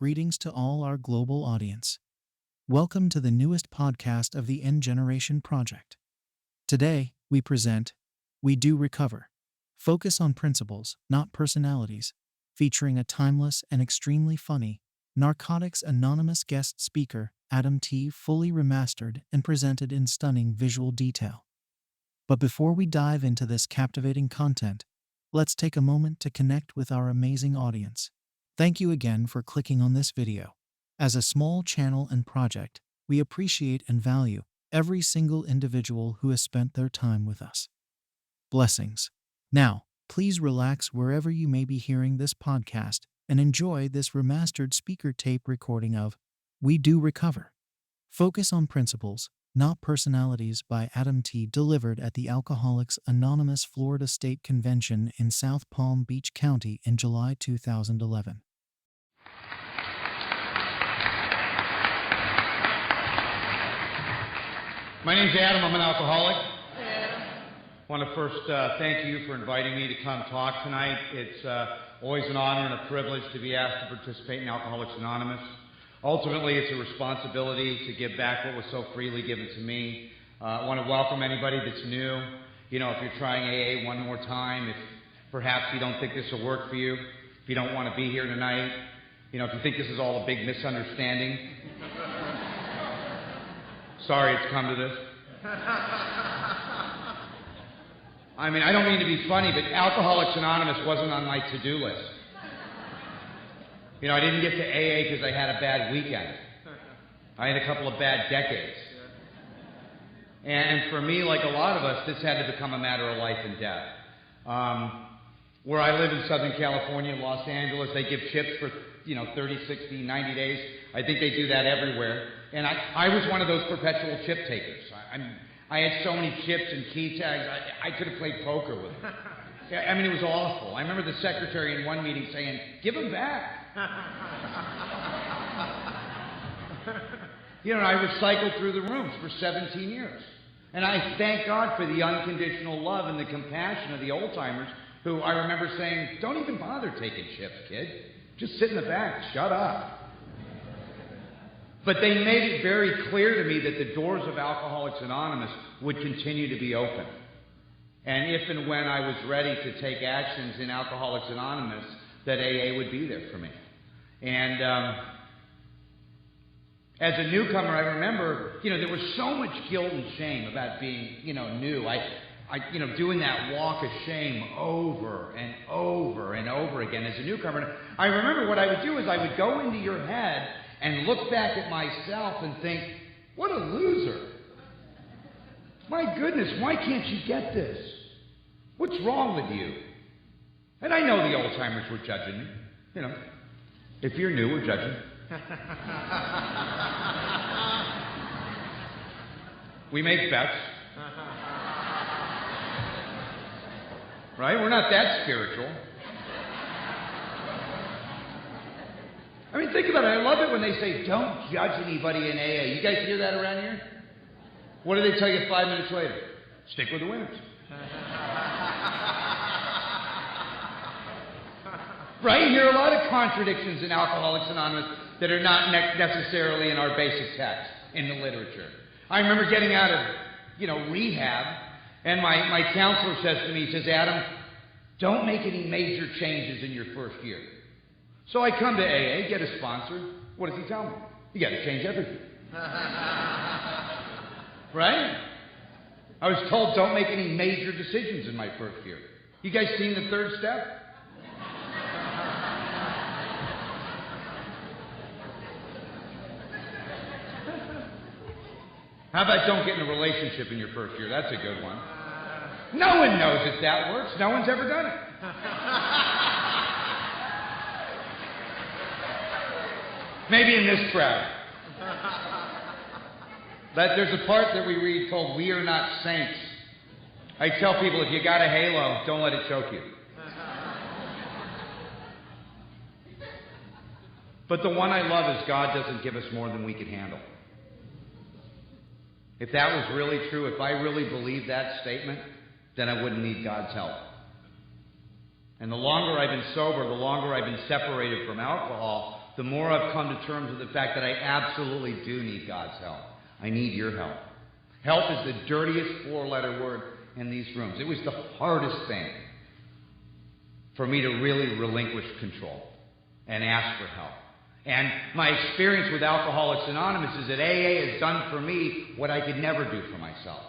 greetings to all our global audience. Welcome to the newest podcast of the N Generation Project. Today, we present We Do Recover. Focus on principles, not personalities, featuring a timeless and extremely funny Narcotics Anonymous guest speaker, Adam T., fully remastered and presented in stunning visual detail. But before we dive into this captivating content, let's take a moment to connect with our amazing audience. Thank you again for clicking on this video. As a small channel and project, we appreciate and value every single individual who has spent their time with us. Blessings. Now, please relax wherever you may be hearing this podcast and enjoy this remastered speaker tape recording of We Do Recover. Focus on Principles, Not Personalities by Adam T., delivered at the Alcoholics Anonymous Florida State Convention in South Palm Beach County in July 2011. My name's Adam. I'm an alcoholic. I want to first thank you for inviting me to come talk tonight. It's always an honor and a privilege to be asked to participate in Alcoholics Anonymous. Ultimately, it's a responsibility to give back what was so freely given to me. I want to welcome anybody that's new. You know, if you're trying AA one more time, if perhaps you don't think this will work for you, if you don't want to be here tonight, you know, if you think this is all a big misunderstanding, sorry it's come to this. I mean, I don't mean to be funny, but Alcoholics Anonymous wasn't on my to-do list. You know, I didn't get to AA because I had a bad weekend. I had a couple of bad decades. And for me, like a lot of us, this had to become a matter of life and death. Where I live in Southern California, Los Angeles, they give chips for, 30, 60, 90 days. I think they do that everywhere. And I was one of those perpetual chip takers. I had so many chips and key tags, I could have played poker with them. I mean, it was awful. I remember the secretary in one meeting saying, "Give them back." And I recycled through the rooms for 17 years. And I thank God for the unconditional love and the compassion of the old-timers who I remember saying, "Don't even bother taking chips, kid. Just sit in the back. Shut up." But they made it very clear to me that the doors of Alcoholics Anonymous would continue to be open. And if and when I was ready to take actions in Alcoholics Anonymous, that AA would be there for me. And as a newcomer, I remember, there was so much guilt and shame about being, new. I doing that walk of shame over and over and over again as a newcomer. And I remember what I would do is I would go into your head and look back at myself and think, what a loser. My goodness, why can't you get this? What's wrong with you? And I know the old-timers were judging me. If you're new, we're judging. We make bets. Right? We're not that spiritual. I mean, think about it. I love it when they say, "Don't judge anybody in AA." You guys hear that around here? What do they tell you 5 minutes later? Stick with the winners. Right? You hear a lot of contradictions in Alcoholics Anonymous that are not necessarily in our basic text, in the literature. I remember getting out of, rehab, and my counselor says to me, he says, "Adam, don't make any major changes in your first year." So I come to AA, get a sponsor. What does he tell me? You got to change everything. Right? I was told don't make any major decisions in my first year. You guys seen the third step? How about don't get in a relationship in your first year? That's a good one. No one knows if that works. No one's ever done it. Maybe in this crowd. There's a part that we read called "We Are Not Saints." I tell people, if you got a halo, don't let it choke you. But the one I love is God doesn't give us more than we can handle. If that was really true, if I really believed that statement, then I wouldn't need God's help. And the longer I've been sober, the longer I've been separated from alcohol, the more I've come to terms with the fact that I absolutely do need God's help. I need your help. Help is the dirtiest four-letter word in these rooms. It was the hardest thing for me to really relinquish control and ask for help. And my experience with Alcoholics Anonymous is that AA has done for me what I could never do for myself.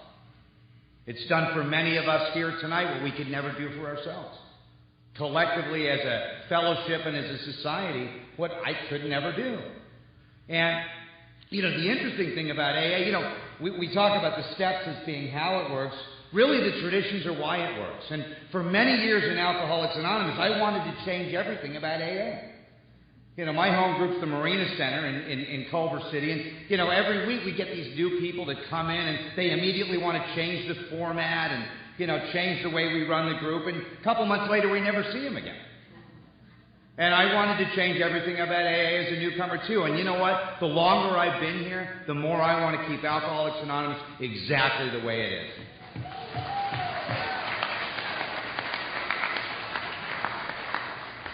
It's done for many of us here tonight what we could never do for ourselves. Collectively, as a fellowship and as a society, what I could never do. And, the interesting thing about AA, we talk about the steps as being how it works. Really, the traditions are why it works. And for many years in Alcoholics Anonymous, I wanted to change everything about AA. My home group's the Marina Center in Culver City, and, every week we get these new people that come in, and they immediately want to change the format and, change the way we run the group, and a couple months later we never see them again. And I wanted to change everything about AA as a newcomer, too. And you know what? The longer I've been here, the more I want to keep Alcoholics Anonymous exactly the way it is.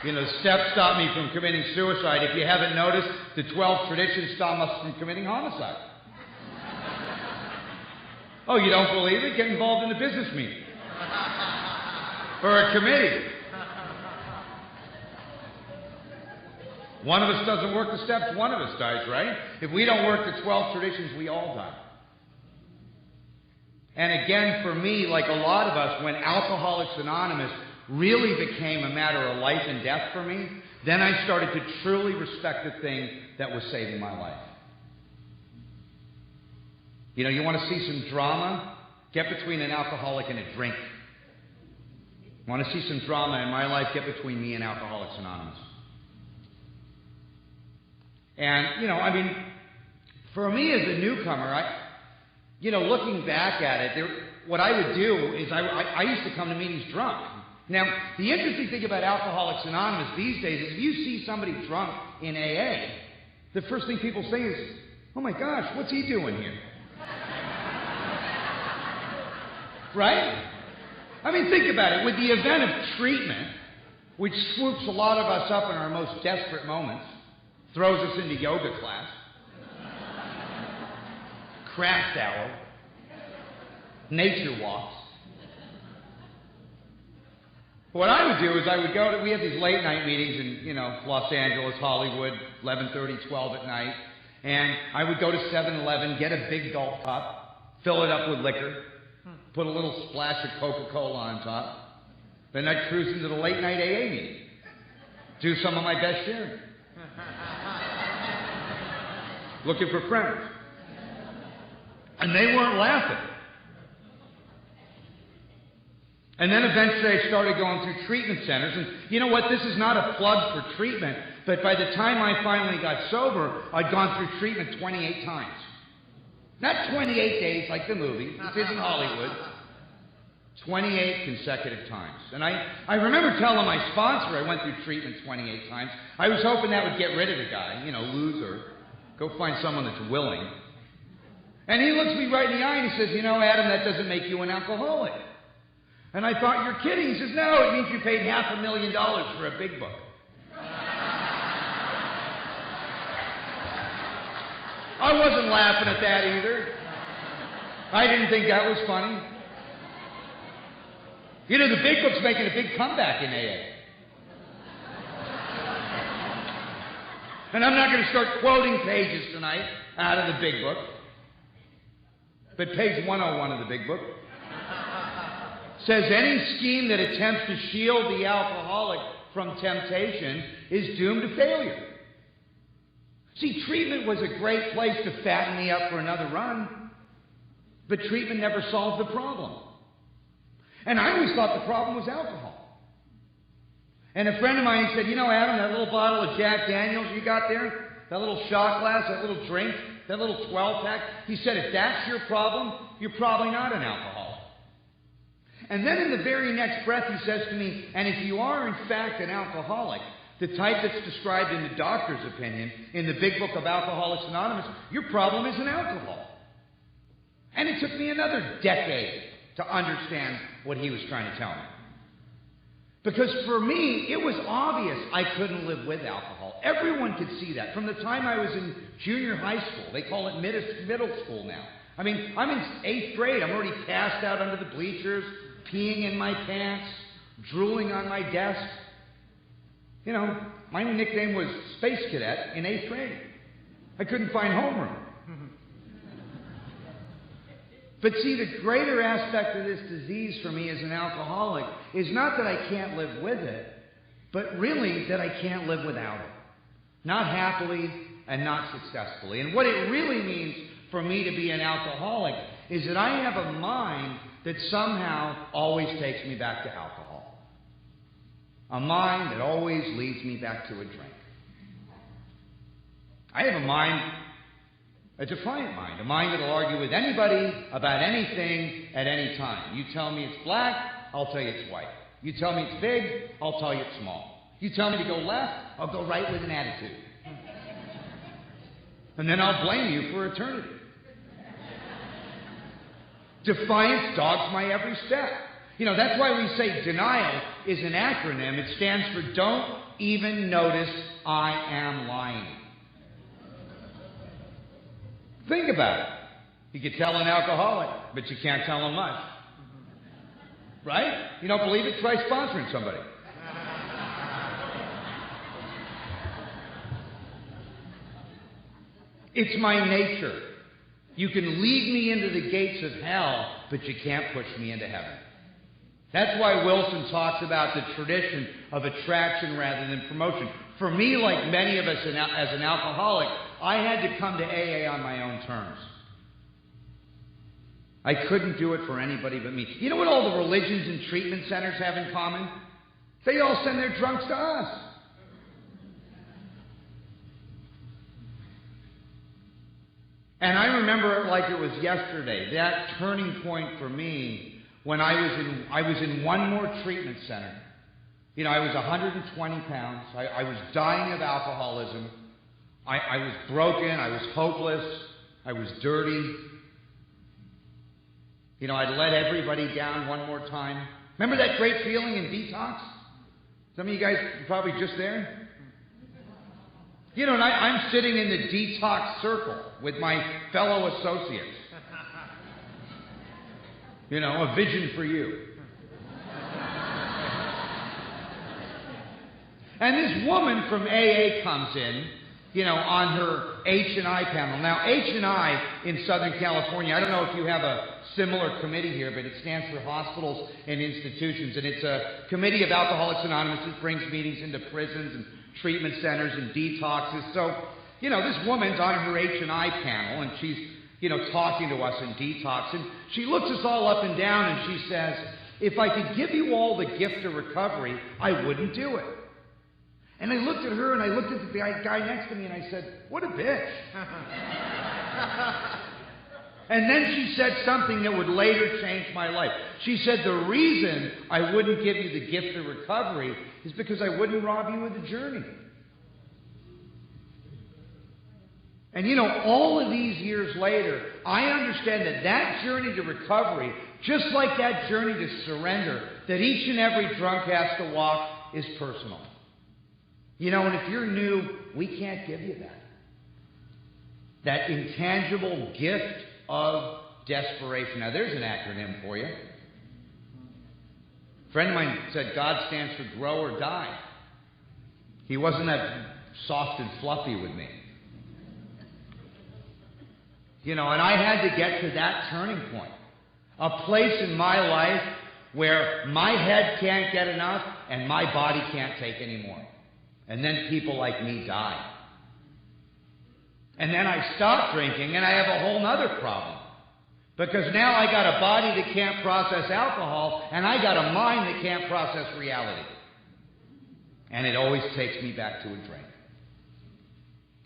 The steps stop me from committing suicide. If you haven't noticed, the 12 traditions stop us from committing homicide. Oh, you don't believe it? Get involved in a business meeting. Or a committee. One of us doesn't work the steps, one of us dies, right? If we don't work the 12 traditions, we all die. And again, for me, like a lot of us, when Alcoholics Anonymous really became a matter of life and death for me, then I started to truly respect the thing that was saving my life. You want to see some drama? Get between an alcoholic and a drink. Want to see some drama in my life? Get between me and Alcoholics Anonymous. And, for me as a newcomer, looking back at it, what I would do is I used to come to meetings drunk. Now, the interesting thing about Alcoholics Anonymous these days is if you see somebody drunk in AA, the first thing people say is, "Oh my gosh, what's he doing here?" Right? Think about it. With the event of treatment, which swoops a lot of us up in our most desperate moments, throws us into yoga class, craft hour, nature walks. What I would do is we have these late night meetings in, Los Angeles, Hollywood, 11:30, 12 at night. And I would go to 7-Eleven, get a big gulp cup, fill it up with liquor, put a little splash of Coca-Cola on top. Then I'd cruise into the late night AA meeting. Do some of my best sharing. Looking for friends. And they weren't laughing. And then eventually I started going through treatment centers. And you know what? This is not a plug for treatment. But by the time I finally got sober, I'd gone through treatment 28 times. Not 28 days like the movie. This isn't Hollywood. 28 consecutive times. And I remember telling my sponsor I went through treatment 28 times. I was hoping that would get rid of the guy. Loser. Go find someone that's willing. And he looks me right in the eye and he says, Adam, that doesn't make you an alcoholic. And I thought, you're kidding. He says, no, it means you paid $500,000 for a big book. I wasn't laughing at that either. I didn't think that was funny. The big book's making a big comeback in AA. And I'm not going to start quoting pages tonight out of the big book. But page 101 of the big book says any scheme that attempts to shield the alcoholic from temptation is doomed to failure. See, treatment was a great place to fatten me up for another run, but treatment never solved the problem. And I always thought the problem was alcohol. And a friend of mine, he said, Adam, that little bottle of Jack Daniels you got there, that little shot glass, that little drink, that little 12-pack, he said, if that's your problem, you're probably not an alcoholic. And then in the very next breath, he says to me, and if you are in fact an alcoholic, the type that's described in the doctor's opinion, in the big book of Alcoholics Anonymous, your problem isn't alcohol. And it took me another decade to understand what he was trying to tell me. Because for me, it was obvious I couldn't live with alcohol Everyone could see that. From the time I was in junior high school, they call it middle school now. I mean, I'm in 8th grade. I'm already passed out under the bleachers, peeing in my pants, drooling on my desk. You know, my nickname was Space Cadet in 8th grade. I couldn't find homeroom. But see, the greater aspect of this disease for me as an alcoholic is not that I can't live with it, but really that I can't live without it. Not happily and not successfully. And what it really means for me to be an alcoholic is that I have a mind that somehow always takes me back to alcohol. A mind that always leads me back to a drink. I have a mind, a defiant mind, a mind that will argue with anybody about anything at any time. You tell me it's black, I'll tell you it's white. You tell me it's big, I'll tell you it's small. You tell me to go left, I'll go right with an attitude. And then I'll blame you for eternity. Defiance dogs my every step. You know, that's why we say denial is an acronym. It stands for don't even notice I am lying. Think about it. You could tell an alcoholic, but you can't tell him much. Right? You don't believe it? Try sponsoring somebody. It's my nature. You can lead me into the gates of hell, but you can't push me into heaven. That's why Wilson talks about the tradition of attraction rather than promotion. For me, like many of us as an alcoholic, I had to come to AA on my own terms. I couldn't do it for anybody but me. You know what all the religions and treatment centers have in common? They all send their drunks to us. And I remember it like it was yesterday, that turning point for me when I was in one more treatment center. You know, I was 120 pounds. I was dying of alcoholism. I was broken. I was hopeless. I was dirty. You know, I'd let everybody down one more time. Remember that great feeling in detox? Some of you guys are probably just there. You know, and I'm sitting in the detox circle with my fellow associates. You know, a vision for you. And this woman from AA comes in, you know, on her H&I panel. Now, H&I in Southern California, I don't know if you have a similar committee here, but it stands for Hospitals and Institutions, and it's a committee of Alcoholics Anonymous that brings meetings into prisons and treatment centers and detoxes. So, you know, this woman's on her H&I panel, and she's, you know, talking to us in detox, and she looks us all up and down, and she says, if I could give you all the gift of recovery, I wouldn't do it. And I looked at her, and I looked at the guy next to me, and I said, what a bitch. And then she said something that would later change my life. She said, the reason I wouldn't give you the gift of recovery is because I wouldn't rob you of the journey. And you know, all of these years later, I understand that that journey to recovery, just like that journey to surrender, that each and every drunk has to walk, is personal. You know, and if you're new, we can't give you that. That intangible gift of desperation. Now, there's an acronym for you. A friend of mine said God stands for grow or die. He wasn't that soft and fluffy with me. You know, and I had to get to that turning point. A place in my life where my head can't get enough and my body can't take any more. And then people like me die. And then I stop drinking, and I have a whole other problem. Because now I got a body that can't process alcohol, and I got a mind that can't process reality. And it always takes me back to a drink.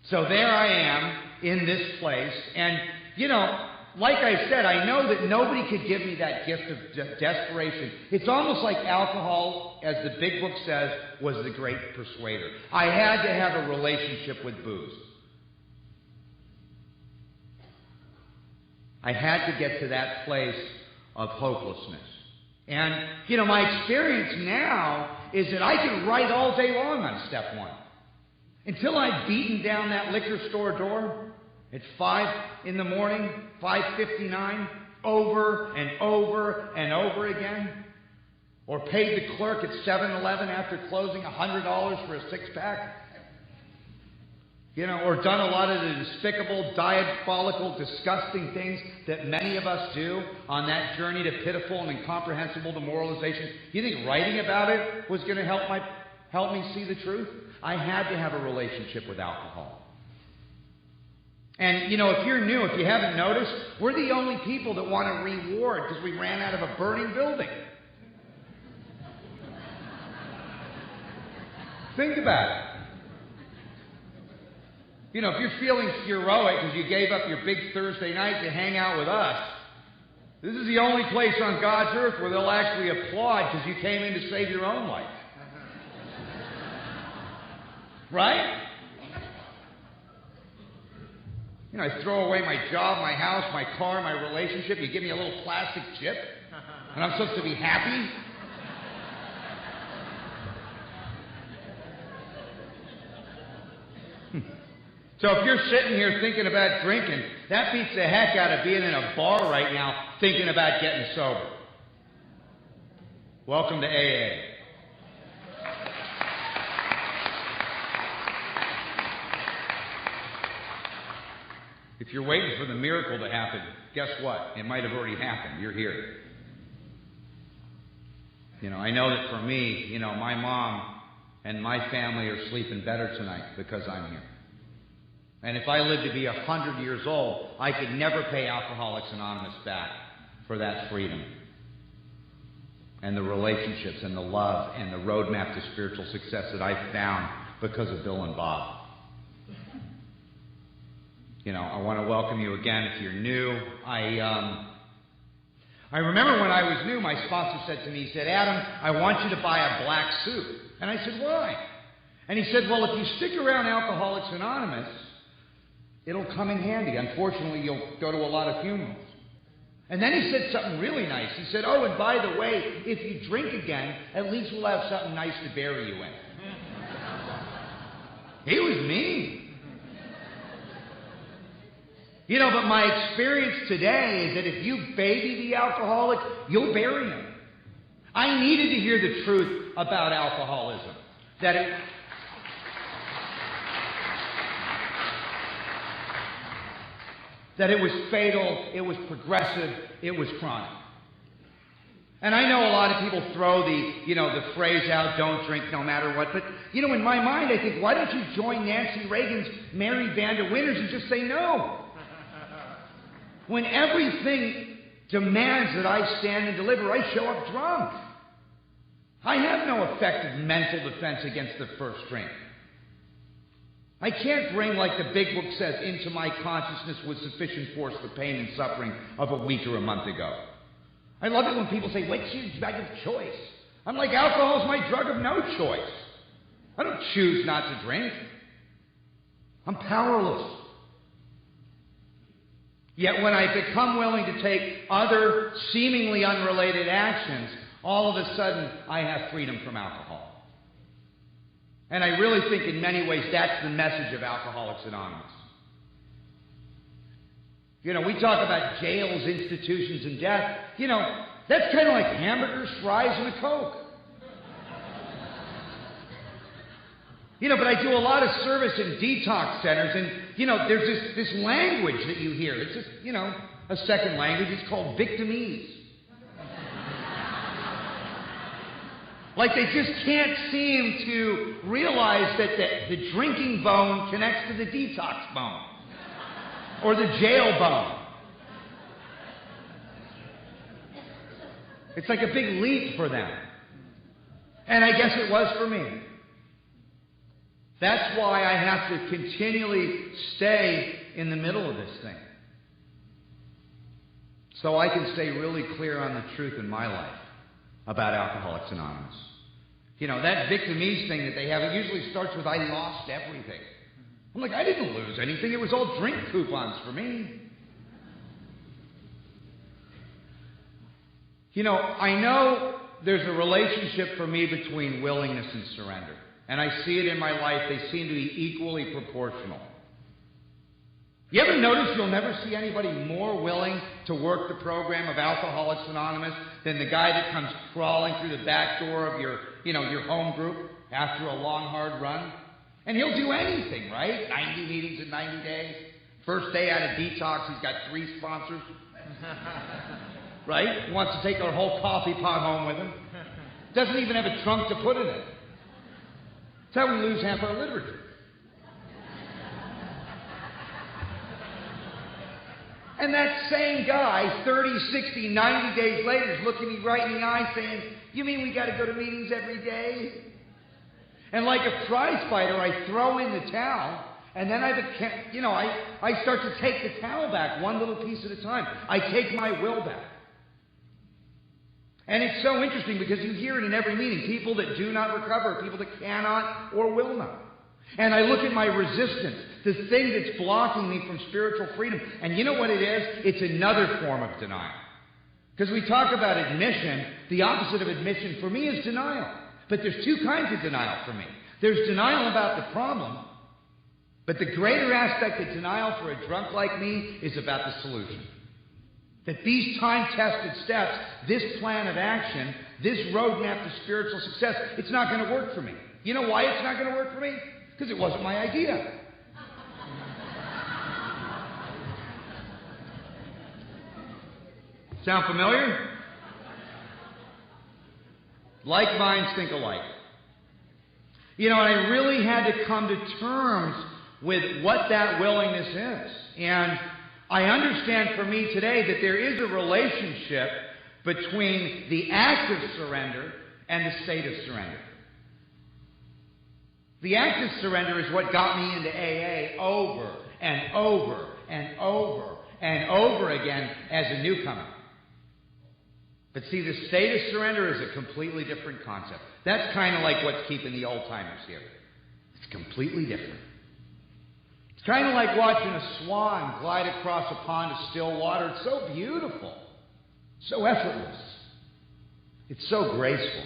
So there I am in this place, and, you know, like I said, I know that nobody could give me that gift of desperation. It's almost like alcohol, as the big book says, was the great persuader. I had to have a relationship with booze. I had to get to that place of hopelessness. And, you know, my experience now is that I can write all day long on step one. until I'd beaten down that liquor store door at 5 in the morning, 5:59, over and over and over again, or paid the clerk at 7-Eleven after closing $100 for a six-pack, or done a lot of the despicable, diabolical, disgusting things that many of us do on that journey to pitiful and incomprehensible demoralization. You think writing about it was going to help me see the truth? I had to have a relationship with alcohol. And, if you're new, if you haven't noticed, we're the only people that want a reward because we ran out of a burning building. Think about it. If you're feeling heroic because you gave up your big Thursday night to hang out with us, this is the only place on God's earth where they'll actually applaud because you came in to save your own life. Right? I throw away my job, my house, my car, my relationship. You give me a little plastic chip, and I'm supposed to be happy? So if you're sitting here thinking about drinking, that beats the heck out of being in a bar right now thinking about getting sober. Welcome to AA. If you're waiting for the miracle to happen, guess what? It might have already happened. You're here. I know that for me, my mom and my family are sleeping better tonight because I'm here. And if I lived to be 100 years old, I could never pay Alcoholics Anonymous back for that freedom and the relationships and the love and the roadmap to spiritual success that I found because of Bill and Bob. I want to welcome you again if you're new. I remember when I was new, my sponsor said to me, he said, "Adam, I want you to buy a black suit." And I said, "Why?" And he said, "Well, if you stick around Alcoholics Anonymous, it'll come in handy. Unfortunately, you'll go to a lot of funerals." And then he said something really nice. He said, "Oh, and by the way, if you drink again, at least we'll have something nice to bury you in." He was mean. But my experience today is that if you baby the alcoholic, you'll bury him. I needed to hear the truth about alcoholism. That it was fatal, it was progressive, it was chronic. And I know a lot of people throw the phrase out, "Don't drink no matter what." But, in my mind, I think, why don't you join Nancy Reagan's Mary Vander Winters and just say no? When everything demands that I stand and deliver, I show up drunk. I have no effective mental defense against the first drink. I can't bring, like the big book says, into my consciousness with sufficient force the pain and suffering of a week or a month ago. I love it when people say, "What's your drug of choice?" I'm like, alcohol is my drug of no choice. I don't choose not to drink. I'm powerless. Yet when I become willing to take other seemingly unrelated actions, all of a sudden I have freedom from alcohol. And I really think in many ways that's the message of Alcoholics Anonymous. We talk about jails, institutions, and death. That's kind of like hamburgers, fries, and a Coke. But I do a lot of service in detox centers, and, there's this language that you hear. It's just, a second language. It's called victimese. Like they just can't seem to realize that the drinking bone connects to the detox bone. Or the jail bone. It's like a big leap for them. And I guess it was for me. That's why I have to continually stay in the middle of this thing. So I can stay really clear on the truth in my life about Alcoholics Anonymous. That victimese thing that they have, it usually starts with, "I lost everything." I'm like, I didn't lose anything. It was all drink coupons for me. I know there's a relationship for me between willingness and surrender. And I see it in my life. They seem to be equally proportional. You ever notice you'll never see anybody more willing to work the program of Alcoholics Anonymous than the guy that comes crawling through the back door of your home group after a long, hard run? And he'll do anything, right? 90 meetings in 90 days. First day out of detox, he's got 3 sponsors. Right? Wants to take our whole coffee pot home with him. Doesn't even have a trunk to put it in. That's how we lose half our literature. And that same guy, 30, 60, 90 days later, is looking me right in the eye saying, "You mean we got to go to meetings every day?" And like a prize fighter, I throw in the towel, and then I start to take the towel back one little piece at a time. I take my will back. And it's so interesting because you hear it in every meeting. People that do not recover, people that cannot or will not. And I look at my resistance, the thing that's blocking me from spiritual freedom. And you know what it is? It's another form of denial. Because we talk about admission, the opposite of admission for me is denial. But there's 2 kinds of denial for me. There's denial about the problem, but the greater aspect of denial for a drunk like me is about the solution. That these time-tested steps, this plan of action, this roadmap to spiritual success, it's not going to work for me. You know why it's not going to work for me? Because it wasn't my idea. Sound familiar? Like minds think alike. And I really had to come to terms with what that willingness is. And I understand for me today that there is a relationship between the act of surrender and the state of surrender. The act of surrender is what got me into AA over and over and over and over again as a newcomer. But see, the state of surrender is a completely different concept. That's kind of like what's keeping the old-timers here. It's completely different. It's kind of like watching a swan glide across a pond of still water. It's so beautiful, so effortless. It's so graceful.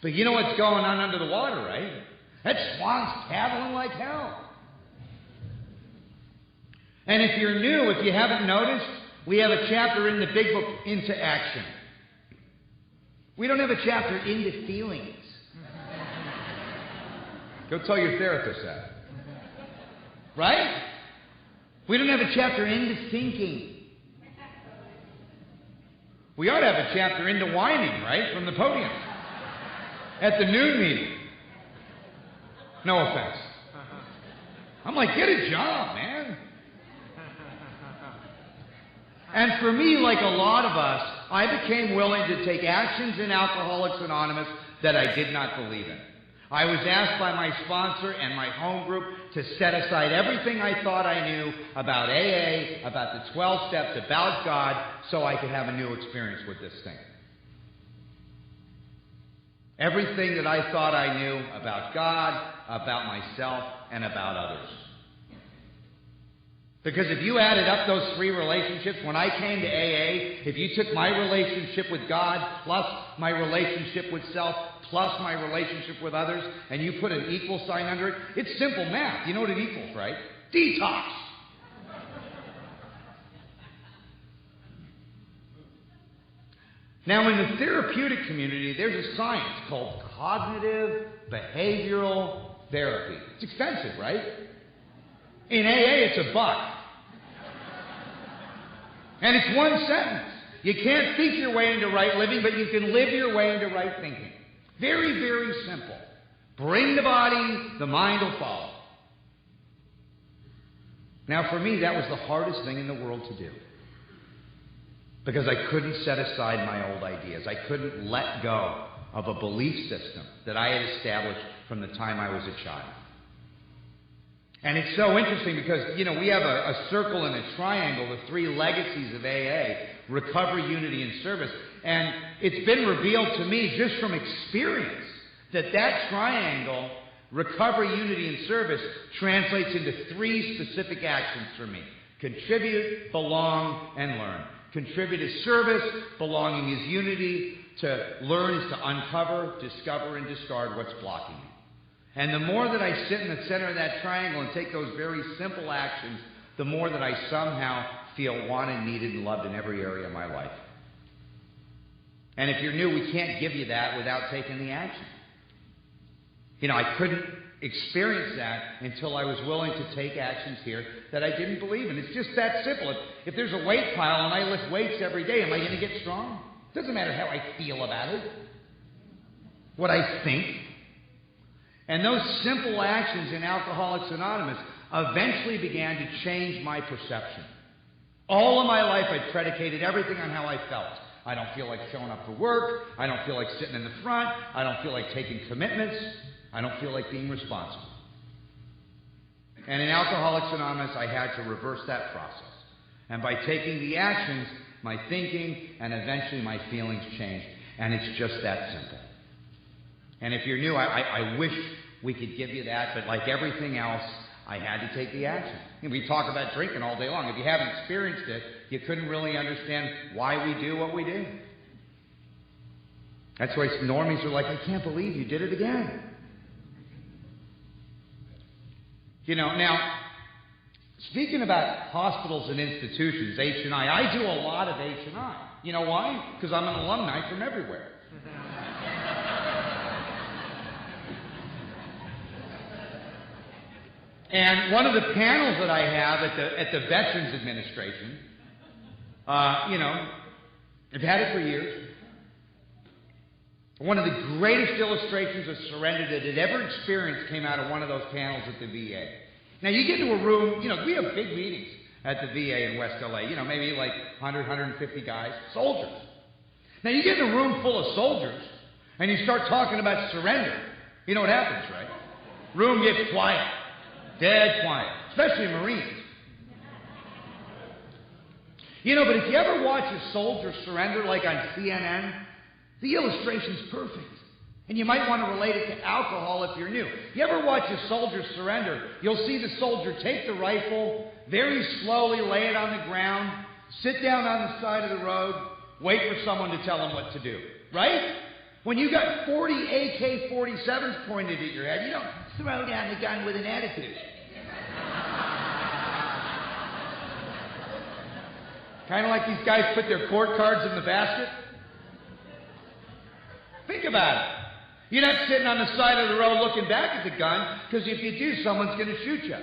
But you know what's going on under the water, right? That swan's paddling like hell. And if you're new, if you haven't noticed, we have a chapter in the big book, Into Action. We don't have a chapter into feelings. Go tell your therapist that. Right? We don't have a chapter into thinking. We ought to have a chapter into whining, right? From the podium. At the noon meeting. No offense. I'm like, get a job, man. And for me, like a lot of us, I became willing to take actions in Alcoholics Anonymous that I did not believe in. I was asked by my sponsor and my home group to set aside everything I thought I knew about AA, about the 12 steps, about God, so I could have a new experience with this thing. Everything that I thought I knew about God, about myself, and about others. Because if you added up those 3 relationships, when I came to AA, if you took my relationship with God plus my relationship with self plus my relationship with others, and you put an equal sign under it, it's simple math. You know what it equals, right? Detox. Now, in the therapeutic community, there's a science called cognitive behavioral therapy. It's expensive, right? In AA, it's $1. And it's one sentence. You can't think your way into right living, but you can live your way into right thinking. Very, very simple. Bring the body, the mind will follow. Now, for me, that was the hardest thing in the world to do. Because I couldn't set aside my old ideas. I couldn't let go of a belief system that I had established from the time I was a child. And it's so interesting because, we have a circle and a triangle, the 3 legacies of AA, recovery, unity, and service. And it's been revealed to me just from experience that triangle, recovery, unity, and service, translates into 3 specific actions for me. Contribute, belong, and learn. Contribute is service, belonging is unity, to learn is to uncover, discover, and discard what's blocking me. And the more that I sit in the center of that triangle and take those very simple actions, the more that I somehow feel wanted, needed, and loved in every area of my life. And if you're new, we can't give you that without taking the action. I couldn't experience that until I was willing to take actions here that I didn't believe in. It's just that simple. If there's a weight pile and I lift weights every day, am I going to get strong? It doesn't matter how I feel about it. What I think. And those simple actions in Alcoholics Anonymous eventually began to change my perception. All of my life I predicated everything on how I felt. I don't feel like showing up for work. I don't feel like sitting in the front. I don't feel like taking commitments. I don't feel like being responsible. And in Alcoholics Anonymous, I had to reverse that process. And by taking the actions, my thinking and eventually my feelings changed. And it's just that simple. And if you're new, I wish we could give you that, but like everything else, I had to take the action. We talk about drinking all day long. If you haven't experienced it, you couldn't really understand why we do what we do. That's why normies are like, I can't believe you did it again. Now, speaking about hospitals and institutions, H&I do a lot of H&I. You know why? Because I'm an alumni from everywhere. And one of the panels that I have at the Veterans Administration, I've had it for years. One of the greatest illustrations of surrender that I'd ever experienced came out of one of those panels at the VA. Now, you get into a room, we have big meetings at the VA in West LA, maybe like 100, 150 guys, soldiers. Now, you get in a room full of soldiers, and you start talking about surrender. You know what happens, right? Room gets quiet. Dead quiet, especially Marines. But if you ever watch a soldier surrender, like on CNN, the illustration's perfect. And you might want to relate it to alcohol if you're new. You ever watch a soldier surrender, you'll see the soldier take the rifle, very slowly lay it on the ground, sit down on the side of the road, wait for someone to tell him what to do. Right? When you got 40 AK-47s pointed at your head, you don't throw down the gun with an attitude. Kind of like these guys put their court cards in the basket. Think about it. You're not sitting on the side of the road looking back at the gun, because if you do, someone's going to shoot you.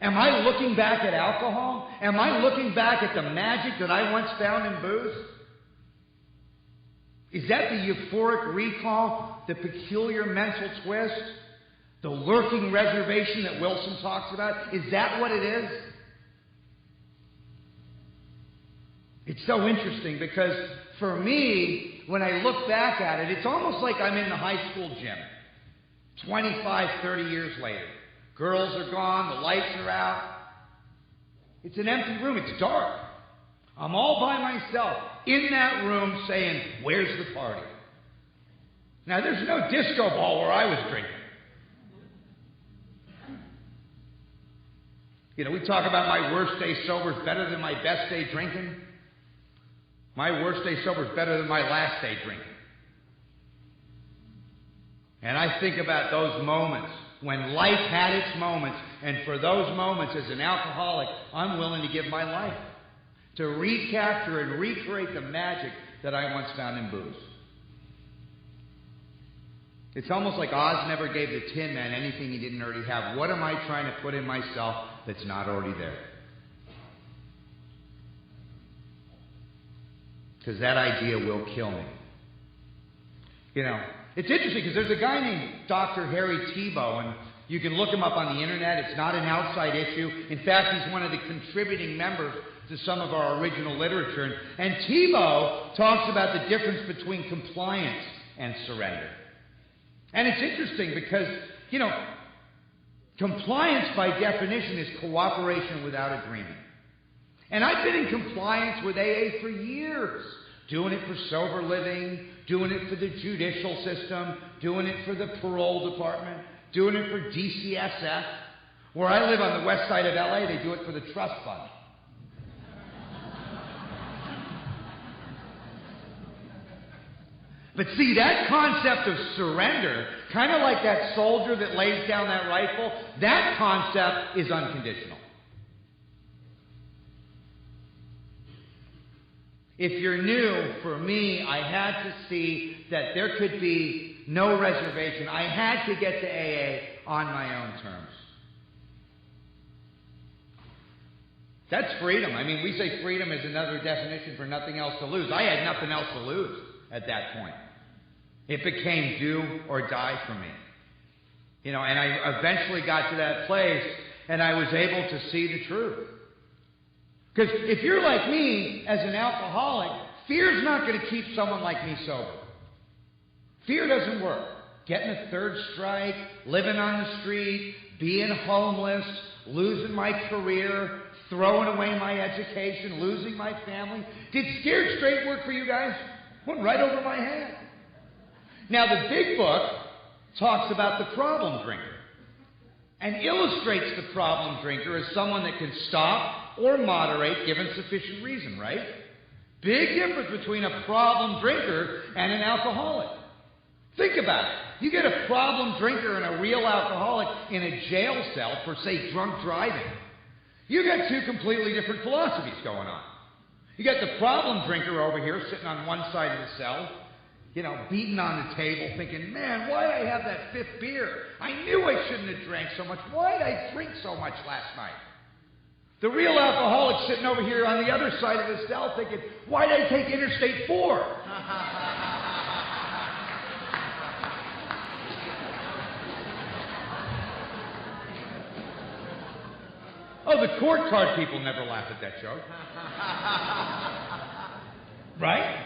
Am I looking back at alcohol? Am I looking back at the magic that I once found in booze? Is that the euphoric recall, the peculiar mental twist, the lurking reservation that Wilson talks about? Is that what it is? It's so interesting because for me, when I look back at it, it's almost like I'm in the high school gym 25, 30 years later. Girls are gone, the lights are out. It's an empty room, it's dark. I'm all by myself in that room saying, where's the party? Now, there's no disco ball where I was drinking. We talk about my worst day sober is better than my best day drinking. My worst day sober is better than my last day drinking. And I think about those moments when life had its moments, and for those moments as an alcoholic, I'm willing to give my life to recapture and recreate the magic that I once found in booze. It's almost like Oz never gave the Tin Man anything he didn't already have. What am I trying to put in myself that's not already there? Because that idea will kill me. It's interesting because there's a guy named Dr. Harry Tiebout, and you can look him up on the internet. It's not an outside issue. In fact, he's one of the contributing members to some of our original literature. And Tiebout talks about the difference between compliance and surrender. And it's interesting because, compliance by definition is cooperation without agreement. And I've been in compliance with AA for years, doing it for sober living, doing it for the judicial system, doing it for the parole department, doing it for DCSF. Where I live on the west side of LA, they do it for the trust fund. But see, that concept of surrender kind of like that soldier that lays down that rifle. That concept is unconditional. If you're new, for me, I had to see that there could be no reservation. I had to get to AA on my own terms. That's freedom. I mean, we say freedom is another definition for nothing else to lose. I had nothing else to lose at that point. It became do or die for me. And I eventually got to that place, and I was able to see the truth. Because if you're like me, as an alcoholic, fear's not going to keep someone like me sober. Fear doesn't work. Getting a third strike, living on the street, being homeless, losing my career, throwing away my education, losing my family. Did scared straight work for you guys? Went right over my head. Now, the big book talks about the problem drinker and illustrates the problem drinker as someone that can stop or moderate given sufficient reason, right? Big difference between a problem drinker and an alcoholic. Think about it. You get a problem drinker and a real alcoholic in a jail cell for, say, drunk driving. You got two completely different philosophies going on. You got the problem drinker over here sitting on one side of the cell, beating on the table, thinking, man, why did I have that fifth beer? I knew I shouldn't have drank so much. Why did I drink so much last night? The real alcoholic sitting over here on the other side of the cell thinking, why did I take Interstate 4? Oh, the court card people never laugh at that joke. Right?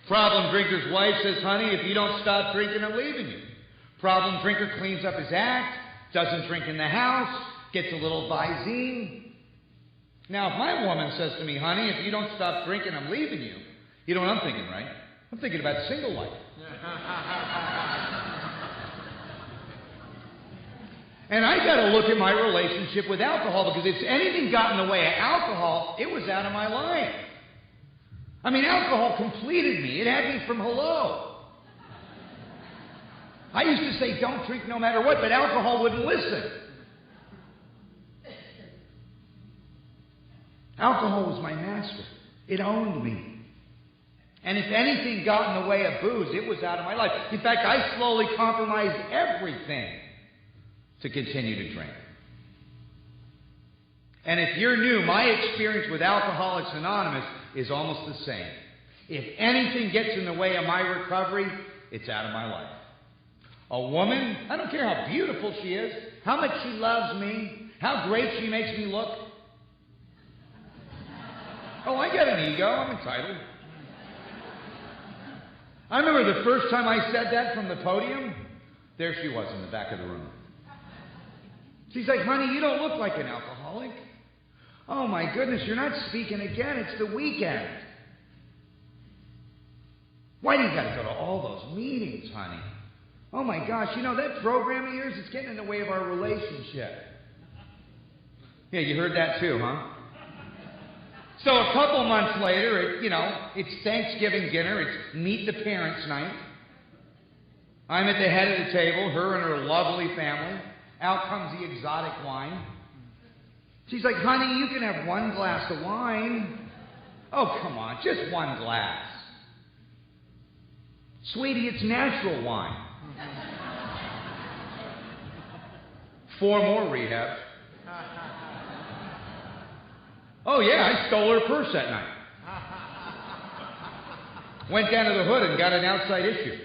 Problem drinker's wife says, honey, if you don't stop drinking, I'm leaving you. Problem drinker cleans up his act, doesn't drink in the house, gets a little Visine. Now, if my woman says to me, honey, if you don't stop drinking, I'm leaving you. You know what I'm thinking, right? I'm thinking about single life. And I got to look at my relationship with alcohol, because if anything got in the way of alcohol, it was out of my life. I mean, alcohol completed me. It had me from hello. I used to say, don't drink no matter what, but alcohol wouldn't listen. Alcohol was my master. It owned me. And if anything got in the way of booze, it was out of my life. In fact, I slowly compromised everything to continue to drink. And if you're new, my experience with Alcoholics Anonymous is almost the same. If anything gets in the way of my recovery, it's out of my life. A woman, I don't care how beautiful she is, how much she loves me, how great she makes me look. Oh, I got an ego. I'm entitled. I remember the first time I said that from the podium, there she was in the back of the room. She's like, honey, you don't look like an alcoholic. Oh, my goodness, you're not speaking again. It's the weekend. Why do you got to go to all those meetings, honey? Oh, my gosh, that program of yours is getting in the way of our relationship. Yeah, you heard that too, huh? So a couple months later, it's Thanksgiving dinner. It's meet the parents night. I'm at the head of the table, her and her lovely family. Out comes the exotic wine. She's like, honey, you can have one glass of wine. Oh, come on, just one glass. Sweetie, it's natural wine. 4 more rehabs. Oh, yeah, I stole her purse that night. Went down to the hood and got an outside issue.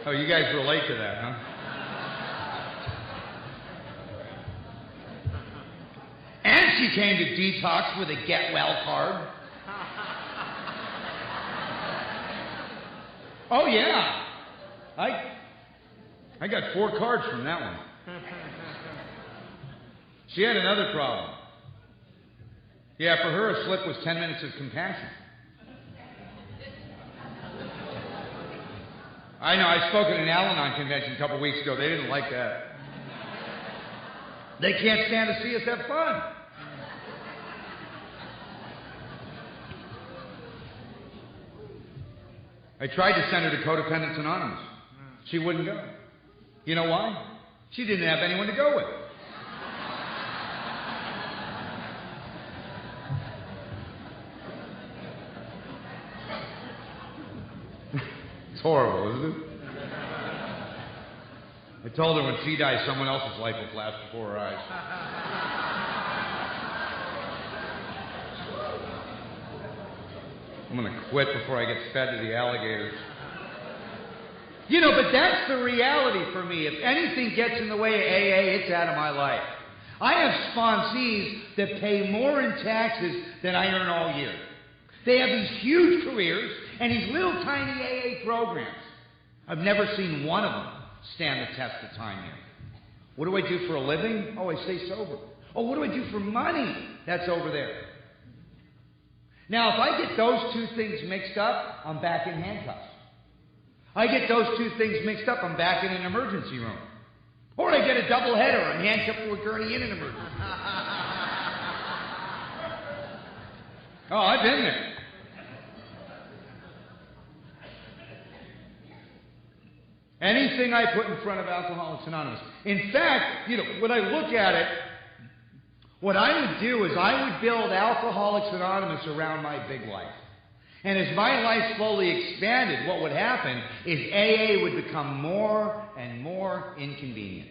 Oh, you guys relate to that, huh? And she came to detox with a get well card. Oh, yeah. I got 4 cards from that one. She had another problem. Yeah, for her, a slip was 10 minutes of compassion. I know, I spoke at an Al-Anon convention a couple weeks ago. They didn't like that. They can't stand to see us have fun. I tried to send her to Codependents Anonymous. She wouldn't go. You know why? She didn't have anyone to go with. It's horrible, isn't it? I told her when she dies, someone else's life will flash before her eyes. I'm going to quit before I get fed to the alligators. You know, but that's the reality for me. If anything gets in the way of AA, it's out of my life. I have sponsees that pay more in taxes than I earn all year. They have these huge careers and these little tiny AA programs. I've never seen one of them stand the test of time here. What do I do for a living? Oh, I stay sober. Oh, what do I do for money? That's over there. Now, if I get those two things mixed up, I'm back in handcuffs. I get those two things mixed up, I'm back in an emergency room. Or I get a double header, I'm handcuffed to a gurney in an emergency. Oh, I've been there. Anything I put in front of Alcoholics Anonymous. In fact, you know, when I look at it, what I would do is I would build Alcoholics Anonymous around my big life. And as my life slowly expanded, what would happen is AA would become more and more inconvenient.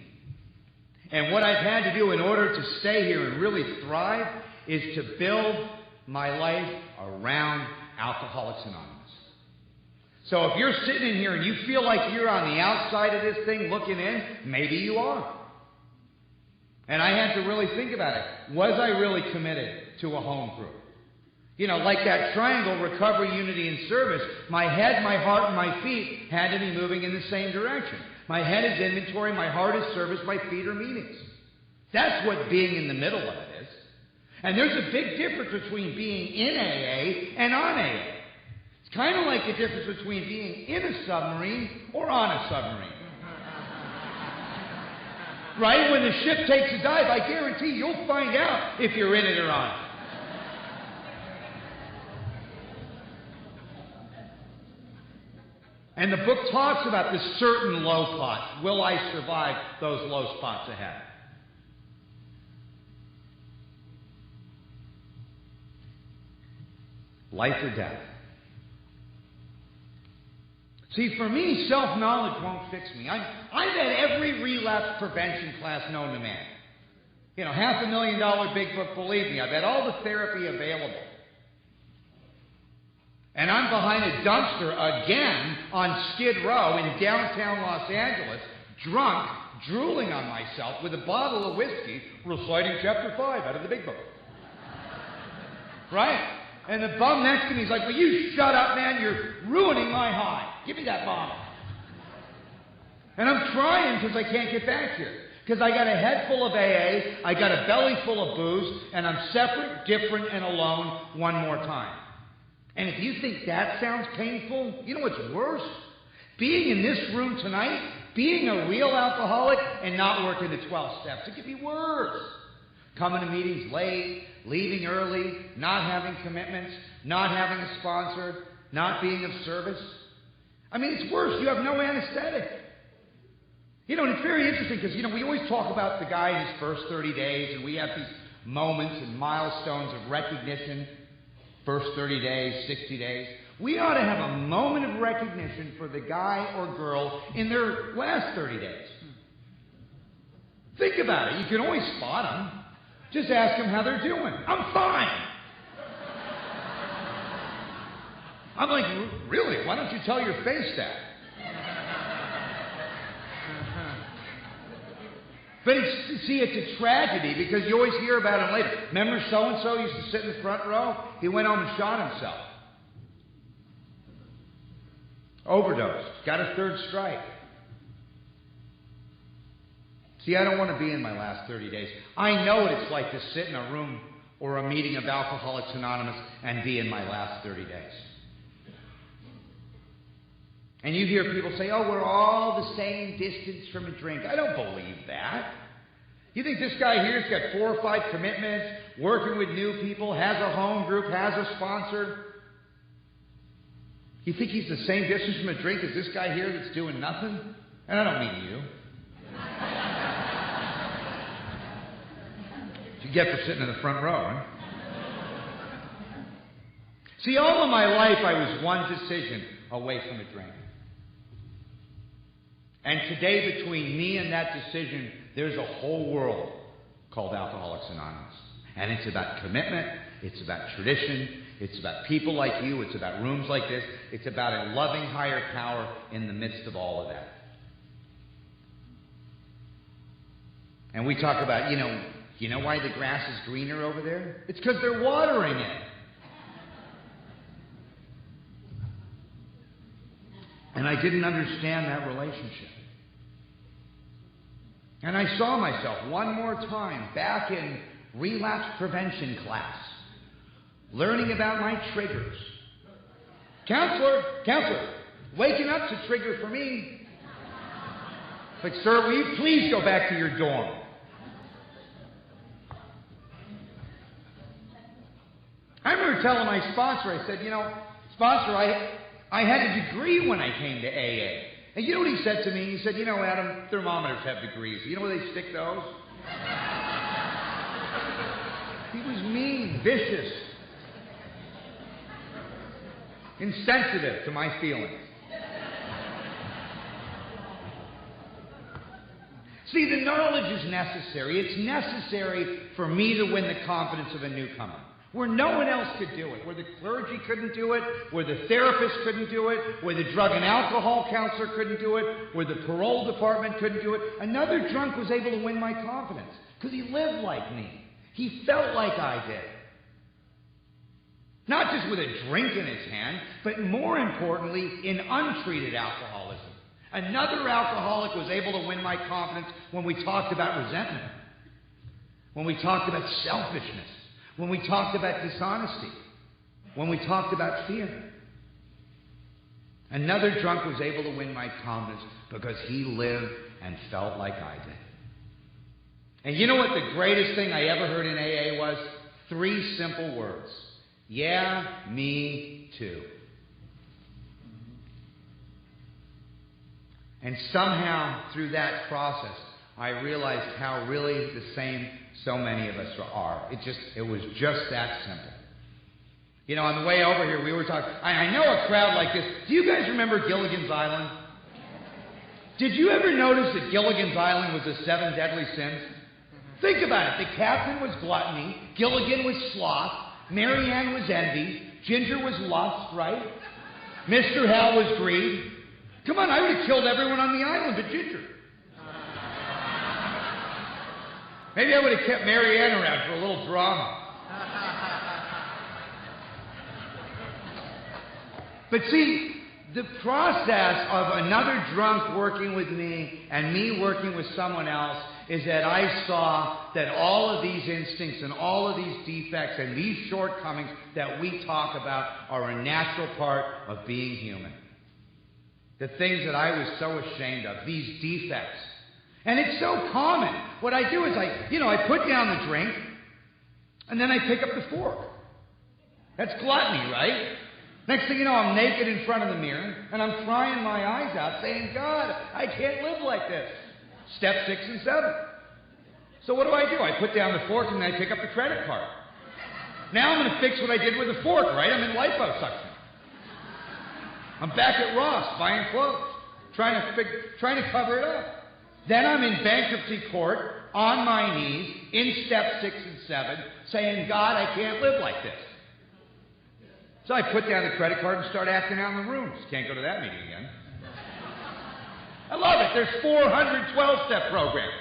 And what I've had to do in order to stay here and really thrive is to build my life around Alcoholics Anonymous. So if you're sitting in here and you feel like you're on the outside of this thing looking in, maybe you are. And I had to really think about it. Was I really committed to a home group? You know, like that triangle, recovery, unity, and service, my head, my heart, and my feet had to be moving in the same direction. My head is inventory, my heart is service, my feet are meetings. That's what being in the middle of it is. And there's a big difference between being in AA and on AA. It's kind of like the difference between being in a submarine or on a submarine. Right? When the ship takes a dive, I guarantee you'll find out if you're in it or on it. And the book talks about the certain low spots. Will I survive those low spots ahead? Life or death. See, for me, self-knowledge won't fix me. I've had every relapse prevention class known to man. You know, $500,000 big book, believe me. I've had all the therapy available. And I'm behind a dumpster again on Skid Row in downtown Los Angeles, drunk, drooling on myself with a bottle of whiskey, reciting chapter 5 out of the big book. Right? And the bum next to me is like, will you shut up, man? You're ruining my high. Give me that bottle. And I'm trying because I can't get back here. Because I got a head full of AA, I got a belly full of booze, and I'm separate, different, and alone one more time. And if you think that sounds painful, you know what's worse? Being in this room tonight, being a real alcoholic and not working the 12 steps. It could be worse. Coming to meetings late, leaving early, not having commitments, not having a sponsor, not being of service. I mean, it's worse. You have no anesthetic. You know, and it's very interesting because, you know, we always talk about the guy in his first 30 days, and we have these moments and milestones of recognition. First 30 days, 60 days. We ought to have a moment of recognition for the guy or girl in their last 30 days. Think about it. You can always spot them. Just ask them how they're doing. I'm fine. I'm like, really? Why don't you tell your face that? But it's a tragedy because you always hear about him later. Remember so-and-so used to sit in the front row? He went home and shot himself. Overdosed. Got a third strike. See, I don't want to be in my last 30 days. I know what it's like to sit in a room or a meeting of Alcoholics Anonymous and be in my last 30 days. And you hear people say, oh, we're all the same distance from a drink. I don't believe that. You think this guy here's got 4 or 5 commitments, working with new people, has a home group, has a sponsor? You think he's the same distance from a drink as this guy here that's doing nothing? And I don't mean you. You get for sitting in the front row, right? See, all of my life I was one decision away from a drink. And today, between me and that decision, there's a whole world called Alcoholics Anonymous. And it's about commitment, it's about tradition, it's about people like you, it's about rooms like this, it's about a loving higher power in the midst of all of that. And we talk about, you know why the grass is greener over there? It's because they're watering it. And I didn't understand that relationship. And I saw myself one more time back in relapse prevention class, learning about my triggers. Counselor, waking up's a trigger for me. It's like, sir, will you please go back to your dorm? I remember telling my sponsor, I said, sponsor, I had a degree when I came to AA. And you know what he said to me? He said, Adam, thermometers have degrees. You know where they stick those? He was mean, vicious, insensitive to my feelings. See, the knowledge is necessary. It's necessary for me to win the confidence of a newcomer. Where no one else could do it, where the clergy couldn't do it, where the therapist couldn't do it, where the drug and alcohol counselor couldn't do it, where the parole department couldn't do it, another drunk was able to win my confidence because he lived like me. He felt like I did. Not just with a drink in his hand, but more importantly, in untreated alcoholism. Another alcoholic was able to win my confidence when we talked about resentment, when we talked about selfishness, when we talked about dishonesty, when we talked about fear. Another drunk was able to win my confidence because he lived and felt like I did. And you know what the greatest thing I ever heard in AA was? 3 simple words. Yeah, me too. And somehow, through that process, I realized how really the same so many of us are. It was just that simple. On the way over here, we were talking. I know a crowd like this. Do you guys remember Gilligan's Island? Did you ever notice that Gilligan's Island was the 7 deadly sins? Think about it. The captain was gluttony. Gilligan was sloth. Mary Ann was envy. Ginger was lust, right? Mr. Hal was greed. Come on, I would have killed everyone on the island but Ginger. Maybe I would have kept Mary Ann around for a little drama. But see, the process of another drunk working with me and me working with someone else is that I saw that all of these instincts and all of these defects and these shortcomings that we talk about are a natural part of being human. The things that I was so ashamed of, these defects. And it's so common. What I do is I put down the drink, and then I pick up the fork. That's gluttony, right? Next thing you know, I'm naked in front of the mirror, and I'm crying my eyes out, saying, God, I can't live like this. Step 6 and 7. So what do? I put down the fork, and then I pick up the credit card. Now I'm going to fix what I did with the fork, right? I'm in liposuction. I'm back at Ross buying clothes, trying to cover it up. Then I'm in bankruptcy court, on my knees, in step 6 and 7, saying, God, I can't live like this. So I put down the credit card and start acting out in the rooms. Can't go to that meeting again. I love it. There's 412-step programs.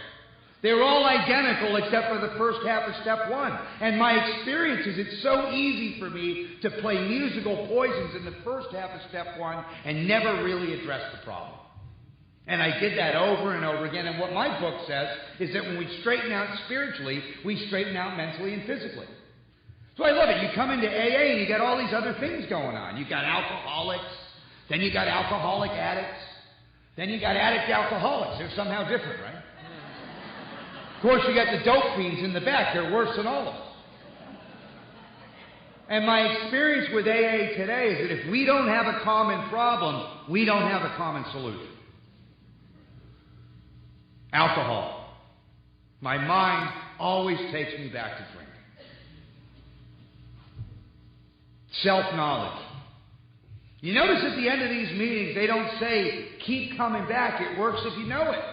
They're all identical except for the first half of step 1. And my experience is it's so easy for me to play musical poisons in the first half of step 1 and never really address the problem. And I did that over and over again. And what my book says is that when we straighten out spiritually, we straighten out mentally and physically. So I love it. You come into AA and you got all these other things going on. You got alcoholics, then you got alcoholic addicts, then you got addict alcoholics. They're somehow different, right? Of course, you got the dope fiends in the back. They're worse than all of us. And my experience with AA today is that if we don't have a common problem, we don't have a common solution. Alcohol. My mind always takes me back to drinking. Self-knowledge. You notice at the end of these meetings, they don't say, keep coming back. It works if you know it.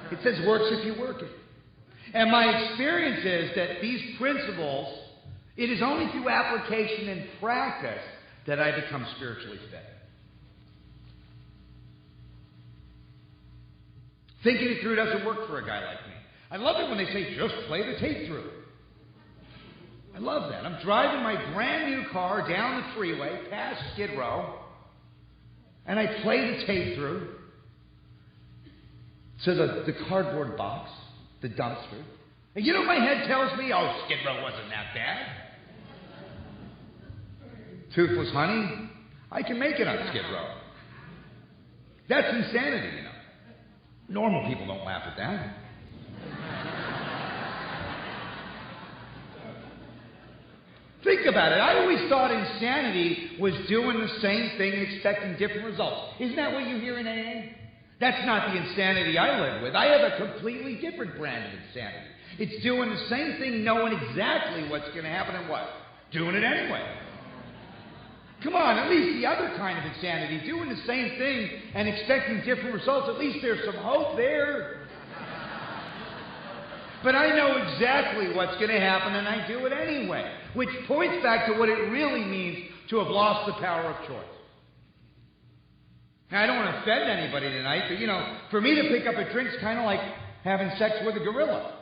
It says, works if you work it. And my experience is that these principles, it is only through application and practice that I become spiritually fit. Thinking it through doesn't work for a guy like me. I love it when they say, just play the tape through. I love that. I'm driving my brand new car down the freeway past Skid Row, and I play the tape through to the cardboard box, the dumpster. And you know what my head tells me? Oh, Skid Row wasn't that bad. Toothless honey, I can make it on Skid Row. That's insanity, you know. Normal people don't laugh at that. Think about it. I always thought insanity was doing the same thing, expecting different results. Isn't that what you hear in AA? That's not the insanity I live with. I have a completely different brand of insanity. It's doing the same thing, knowing exactly what's going to happen and what. Doing it anyway. Come on, at least the other kind of insanity, doing the same thing and expecting different results, at least there's some hope there. But I know exactly what's going to happen, and I do it anyway. Which points back to what it really means to have lost the power of choice. Now, I don't want to offend anybody tonight, but, you know, for me to pick up a drink is kind of like having sex with a gorilla.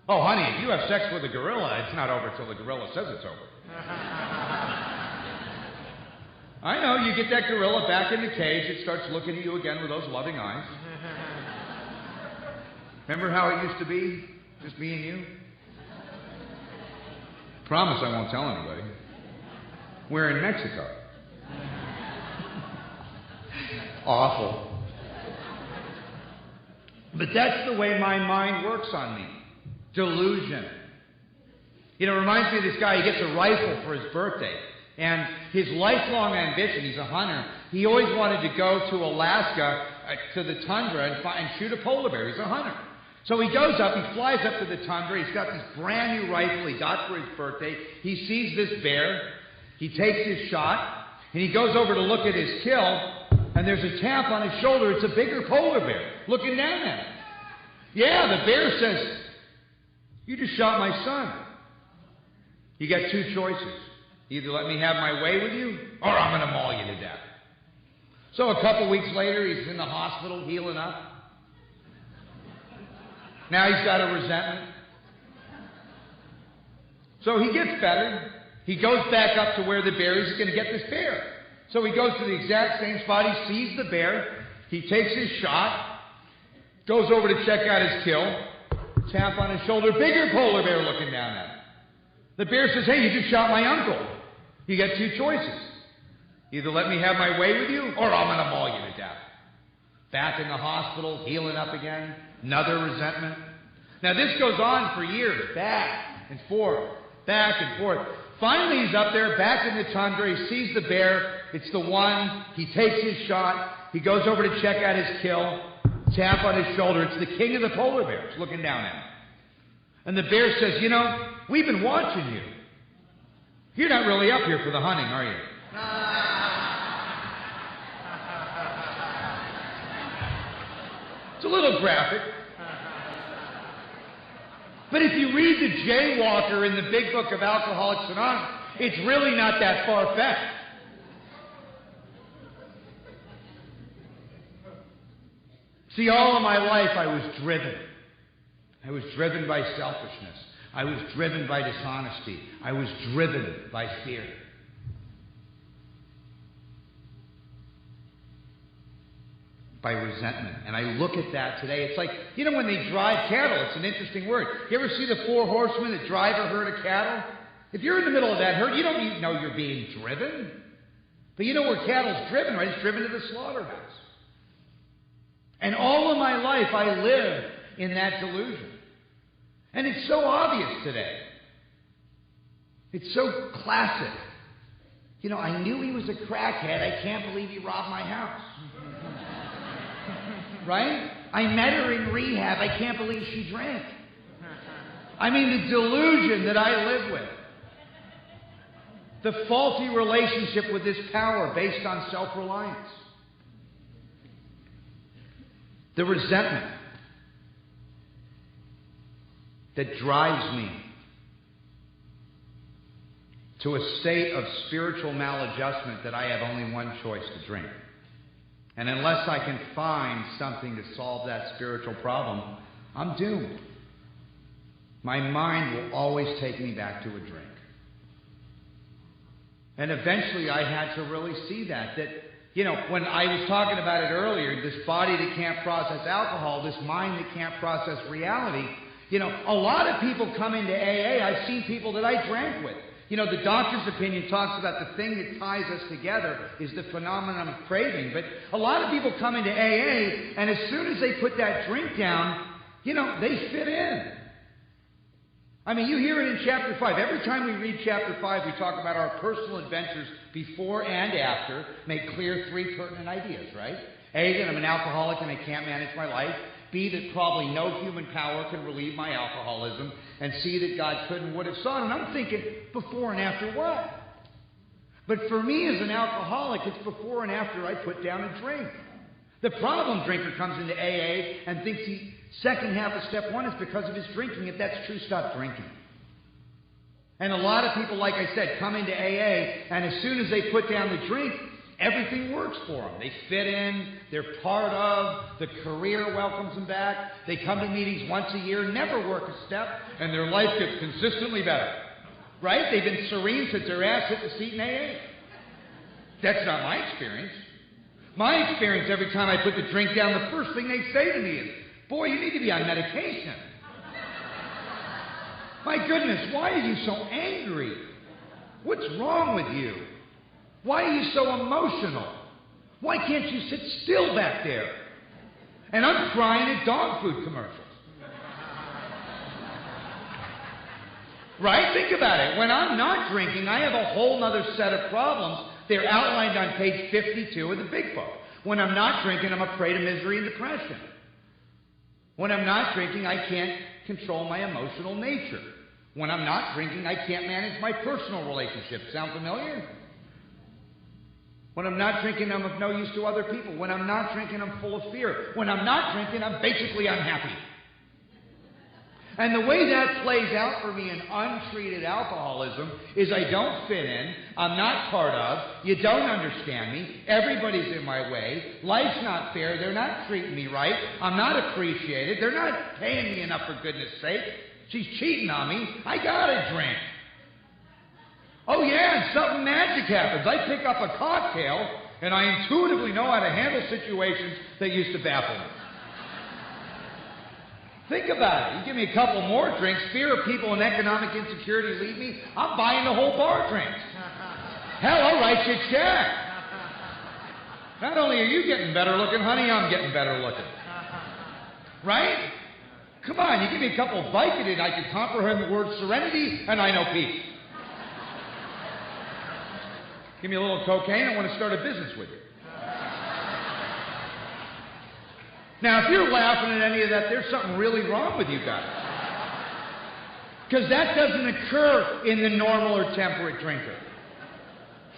Oh, honey, if you have sex with a gorilla, it's not over till the gorilla says it's over. I know, you get that gorilla back in the cage, it starts looking at you again with those loving eyes. Remember how it used to be? Just me and you? Promise I won't tell anybody. We're in Mexico. Awful. But that's the way my mind works on me. Delusion. You know, it reminds me of this guy, he gets a rifle for his birthday. And his lifelong ambition, he's a hunter, he always wanted to go to Alaska, to the tundra, and shoot a polar bear. He's a hunter. So he goes up, he flies up to the tundra, he's got this brand new rifle he got for his birthday. He sees this bear, he takes his shot, and he goes over to look at his kill, and there's a tap on his shoulder. It's a bigger polar bear looking down at him. Yeah, the bear says, "You just shot my son. You got two choices. Either let me have my way with you, or I'm going to maul you to death." So a couple weeks later, he's in the hospital healing up. Now he's got a resentment. So he gets better. He goes back up to where the bear is. He's going to get this bear. So he goes to the exact same spot. He sees the bear. He takes his shot. Goes over to check out his kill. Tap on his shoulder. Bigger polar bear looking down at him. The bear says, "Hey, you just shot my uncle. You got two choices. Either let me have my way with you, or I'm going to maul you to death." Back in the hospital, healing up again. Another resentment. Now this goes on for years. Back and forth. Back and forth. Finally he's up there, back in the tundra. He sees the bear. It's the one. He takes his shot. He goes over to check out his kill. Tap on his shoulder. It's the king of the polar bears looking down at him. And the bear says, "You know, we've been watching you. You're not really up here for the hunting, are you?" It's a little graphic. But if you read the Jaywalker in the big book of Alcoholics Anonymous, it's really not that far-fetched. See, all of my life I was driven. I was driven by selfishness. I was driven by dishonesty. I was driven by fear. By resentment. And I look at that today. It's like, you know, when they drive cattle, it's an interesting word. You ever see the four horsemen that drive a herd of cattle? If you're in the middle of that herd, you don't even know you're being driven. But you know where cattle's driven, right? It's driven to the slaughterhouse. And all of my life I lived in that delusion. And it's so obvious today. It's so classic. You know, I knew he was a crackhead. I can't believe he robbed my house. Right? I met her in rehab. I can't believe she drank. I mean, the delusion that I live with. The faulty relationship with this power based on self-reliance. The resentment that drives me to a state of spiritual maladjustment that I have only one choice: to drink. And unless I can find something to solve that spiritual problem, I'm doomed. My mind will always take me back to a drink. And eventually I had to really see that, you know, when I was talking about it earlier, this body that can't process alcohol, this mind that can't process reality, you know, a lot of people come into AA. I've seen people that I drank with. You know, the doctor's opinion talks about the thing that ties us together is the phenomenon of craving. But a lot of people come into AA, and as soon as they put that drink down, you know, they fit in. I mean, you hear it in Chapter 5. Every time we read Chapter 5, we talk about our personal adventures before and after, make clear 3 pertinent ideas, right? A, that I'm an alcoholic and I can't manage my life. B, that probably no human power can relieve my alcoholism. And C, that God could and would have sought. And I'm thinking, before and after what? But for me as an alcoholic, it's before and after I put down a drink. The problem drinker comes into AA and thinks the second half of step 1 is because of his drinking. If that's true, stop drinking. And a lot of people, like I said, come into AA, and as soon as they put down the drink, everything works for them. They fit in, they're part of, the career welcomes them back, they come to meetings once a year, never work a step, and their life gets consistently better. Right? They've been serene since their ass hit the seat in AA. That's not my experience. My experience, every time I put the drink down, the first thing they say to me is, "Boy, you need to be on medication. My goodness, why are you so angry? What's wrong with you? Why are you so emotional? Why can't you sit still back there?" And I'm crying at dog food commercials. Right? Think about it. When I'm not drinking, I have a whole other set of problems. They're outlined on page 52 of the big book. When I'm not drinking, I'm a prey to misery and depression. When I'm not drinking, I can't control my emotional nature. When I'm not drinking, I can't manage my personal relationships. Sound familiar? When I'm not drinking, I'm of no use to other people. When I'm not drinking, I'm full of fear. When I'm not drinking, I'm basically unhappy. And the way that plays out for me in untreated alcoholism is I don't fit in, I'm not part of, you don't understand me, everybody's in my way, life's not fair, they're not treating me right, I'm not appreciated, they're not paying me enough for goodness sake, she's cheating on me, I gotta drink. Oh yeah, and something magic happens. I pick up a cocktail and I intuitively know how to handle situations that used to baffle me. Think about it. You give me a couple more drinks, fear of people and economic insecurity leave me, I'm buying the whole bar drinks. Hell, I'll write you a check. Not only are you getting better looking, honey, I'm getting better looking. Right? Come on, you give me a couple of Vicodin, I can comprehend the word serenity, and I know peace. Give me a little cocaine, I want to start a business with you. Now, if you're laughing at any of that, there's something really wrong with you guys. Because that doesn't occur in the normal or temperate drinker.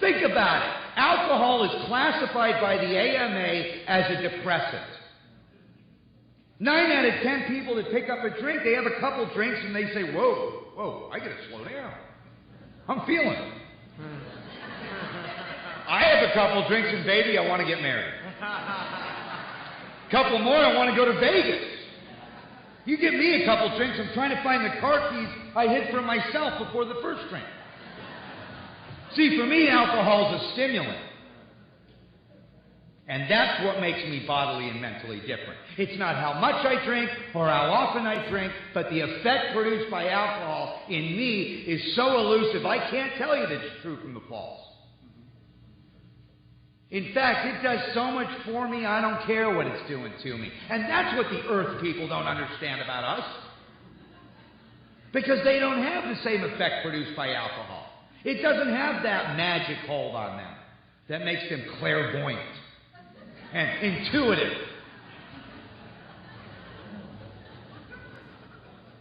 Think about it. Alcohol is classified by the AMA as a depressant. 9 out of 10 people that pick up a drink, they have a couple drinks and they say, whoa, I gotta slow down. I'm feeling it. I have a couple drinks and baby, I want to get married. Couple more, I want to go to Vegas. You give me a couple drinks, I'm trying to find the car keys I hid from myself before the first drink. See, for me, alcohol is a stimulant. And that's what makes me bodily and mentally different. It's not how much I drink or how often I drink, but the effect produced by alcohol in me is so elusive, I can't tell you that it's true from the false. In fact, it does so much for me, I don't care what it's doing to me. And that's what the earth people don't understand about us. Because they don't have the same effect produced by alcohol. It doesn't have that magic hold on them that makes them clairvoyant and intuitive.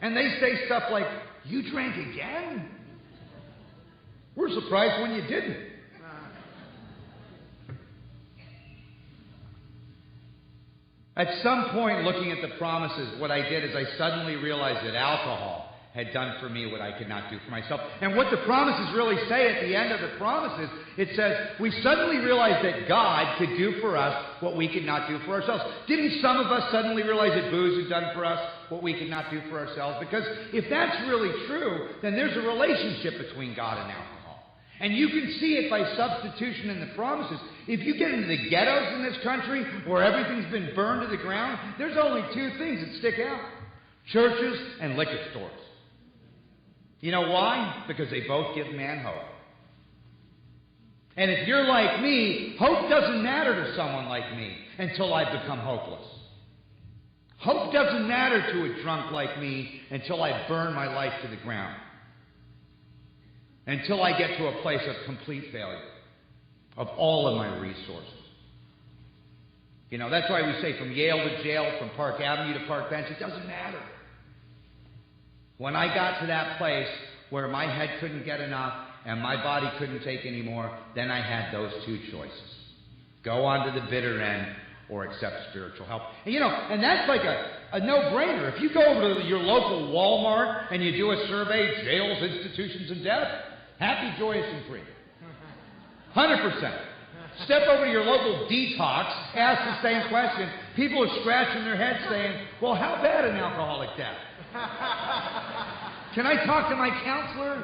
And they say stuff like, "You drank again? We're surprised when you didn't." At some point, looking at the promises, what I did is I suddenly realized that alcohol had done for me what I could not do for myself. And what the promises really say at the end of the promises, it says, we suddenly realized that God could do for us what we could not do for ourselves. Didn't some of us suddenly realize that booze had done for us what we could not do for ourselves? Because if that's really true, then there's a relationship between God and alcohol. And you can see it by substitution in the promises. If you get into the ghettos in this country where everything's been burned to the ground, there's only two things that stick out: churches and liquor stores. You know why? Because they both give man hope. And if you're like me, hope doesn't matter to someone like me until I've become hopeless. Hope doesn't matter to a drunk like me until I burn my life to the ground. Until I get to a place of complete failure of all of my resources. You know, that's why we say from Yale to jail, from Park Avenue to Park Bench, it doesn't matter. When I got to that place where my head couldn't get enough and my body couldn't take any more, then I had those two choices. Go on to the bitter end or accept spiritual help. And you know, and that's like a no-brainer. If you go over to your local Walmart and you do a survey, jails, institutions, and death, happy, joyous, and free. 100%. Step over to your local detox, ask the same question. People are scratching their heads saying, well, how bad an alcoholic death? Can I talk to my counselor?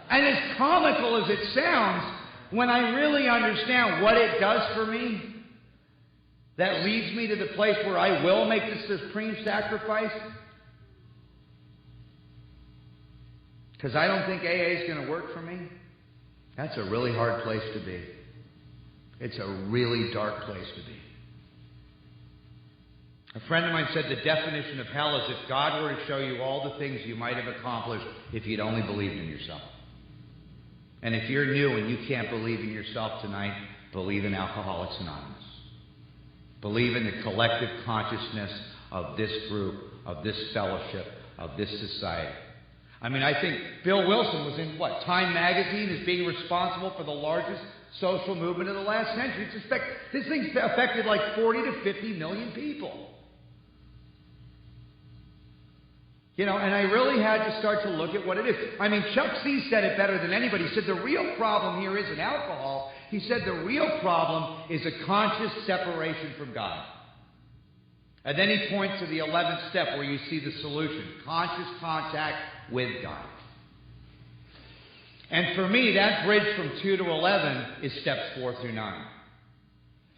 And as comical as it sounds, when I really understand what it does for me, that leads me to the place where I will make the supreme sacrifice. Because I don't think AA is going to work for me. That's a really hard place to be. It's a really dark place to be. A friend of mine said the definition of hell is if God were to show you all the things you might have accomplished if you'd only believed in yourself. And if you're new and you can't believe in yourself tonight, believe in Alcoholics Anonymous. Believe in the collective consciousness of this group, of this fellowship, of this society. I mean, I think Bill Wilson was in, Time Magazine as being responsible for the largest social movement of the last century. This thing's affected like 40 to 50 million people. You know, and I really had to start to look at what it is. I mean, Chuck C said it better than anybody. He said the real problem here isn't alcohol. He said the real problem is a conscious separation from God. And then he points to the 11th step where you see the solution: conscious contact with God. And for me, that bridge from 2 to 11 is steps 4 through 9.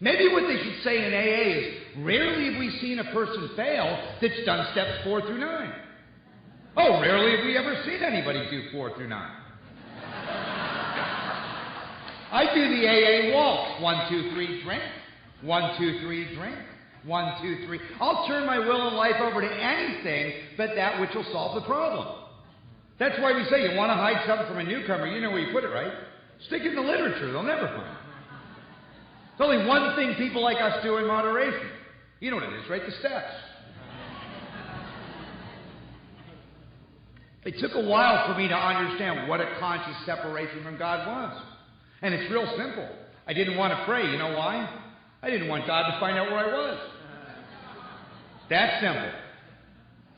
Maybe what they should say in AA is, rarely have we seen a person fail that's done steps 4 through 9. Oh, rarely have we ever seen anybody do 4 through 9. I do the AA walks. 1, 2, 3, drink. 1, 2, 3, drink. 1, 2, 3. I'll turn my will and life over to anything but that which will solve the problem. That's why we say you want to hide something from a newcomer, you know where you put it, right? Stick it in the literature. They'll never find it. There's only one thing people like us do in moderation. You know what it is, right? The steps. It took a while for me to understand what a conscious separation from God was. And it's real simple. I didn't want to pray. You know why? I didn't want God to find out where I was. That's simple.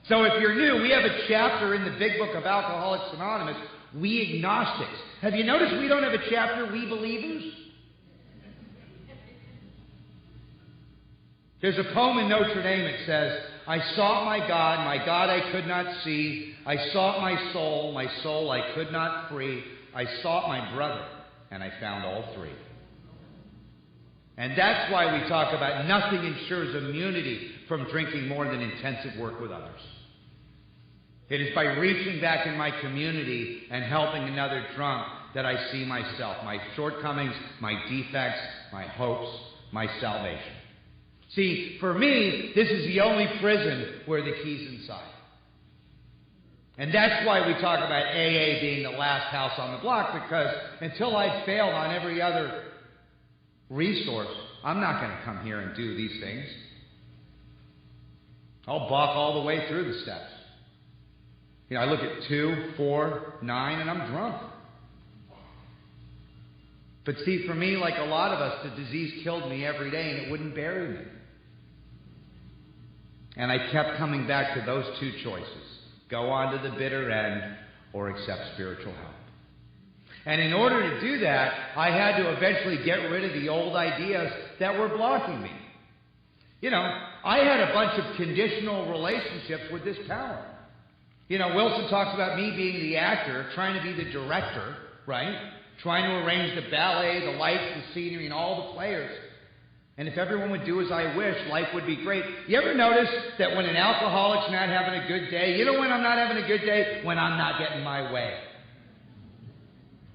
So if you're new, we have a chapter in the big book of Alcoholics Anonymous, We Agnostics. Have you noticed we don't have a chapter, We Believers? There's a poem in Notre Dame that says, I sought my God I could not see. I sought my soul I could not free. I sought my brother, and I found all three. And that's why we talk about nothing ensures immunity from drinking more than intensive work with others. It is by reaching back in my community and helping another drunk that I see myself, my shortcomings, my defects, my hopes, my salvation. See, for me, this is the only prison where the key's inside. And that's why we talk about AA being the last house on the block, because until I've failed on every other resource, I'm not going to come here and do these things. I'll balk all the way through the steps. You know, I look at 2, 4, 9, and I'm drunk. But see, for me, like a lot of us, the disease killed me every day, and it wouldn't bury me. And I kept coming back to those two choices. Go on to the bitter end or accept spiritual help. And in order to do that, I had to eventually get rid of the old ideas that were blocking me. You know, I had a bunch of conditional relationships with this power. You know, Wilson talks about me being the actor, trying to be the director, right? Trying to arrange the ballet, the lights, the scenery, and all the players. And if everyone would do as I wish, life would be great. You ever notice that when an alcoholic's not having a good day, you know when I'm not having a good day? When I'm not getting my way.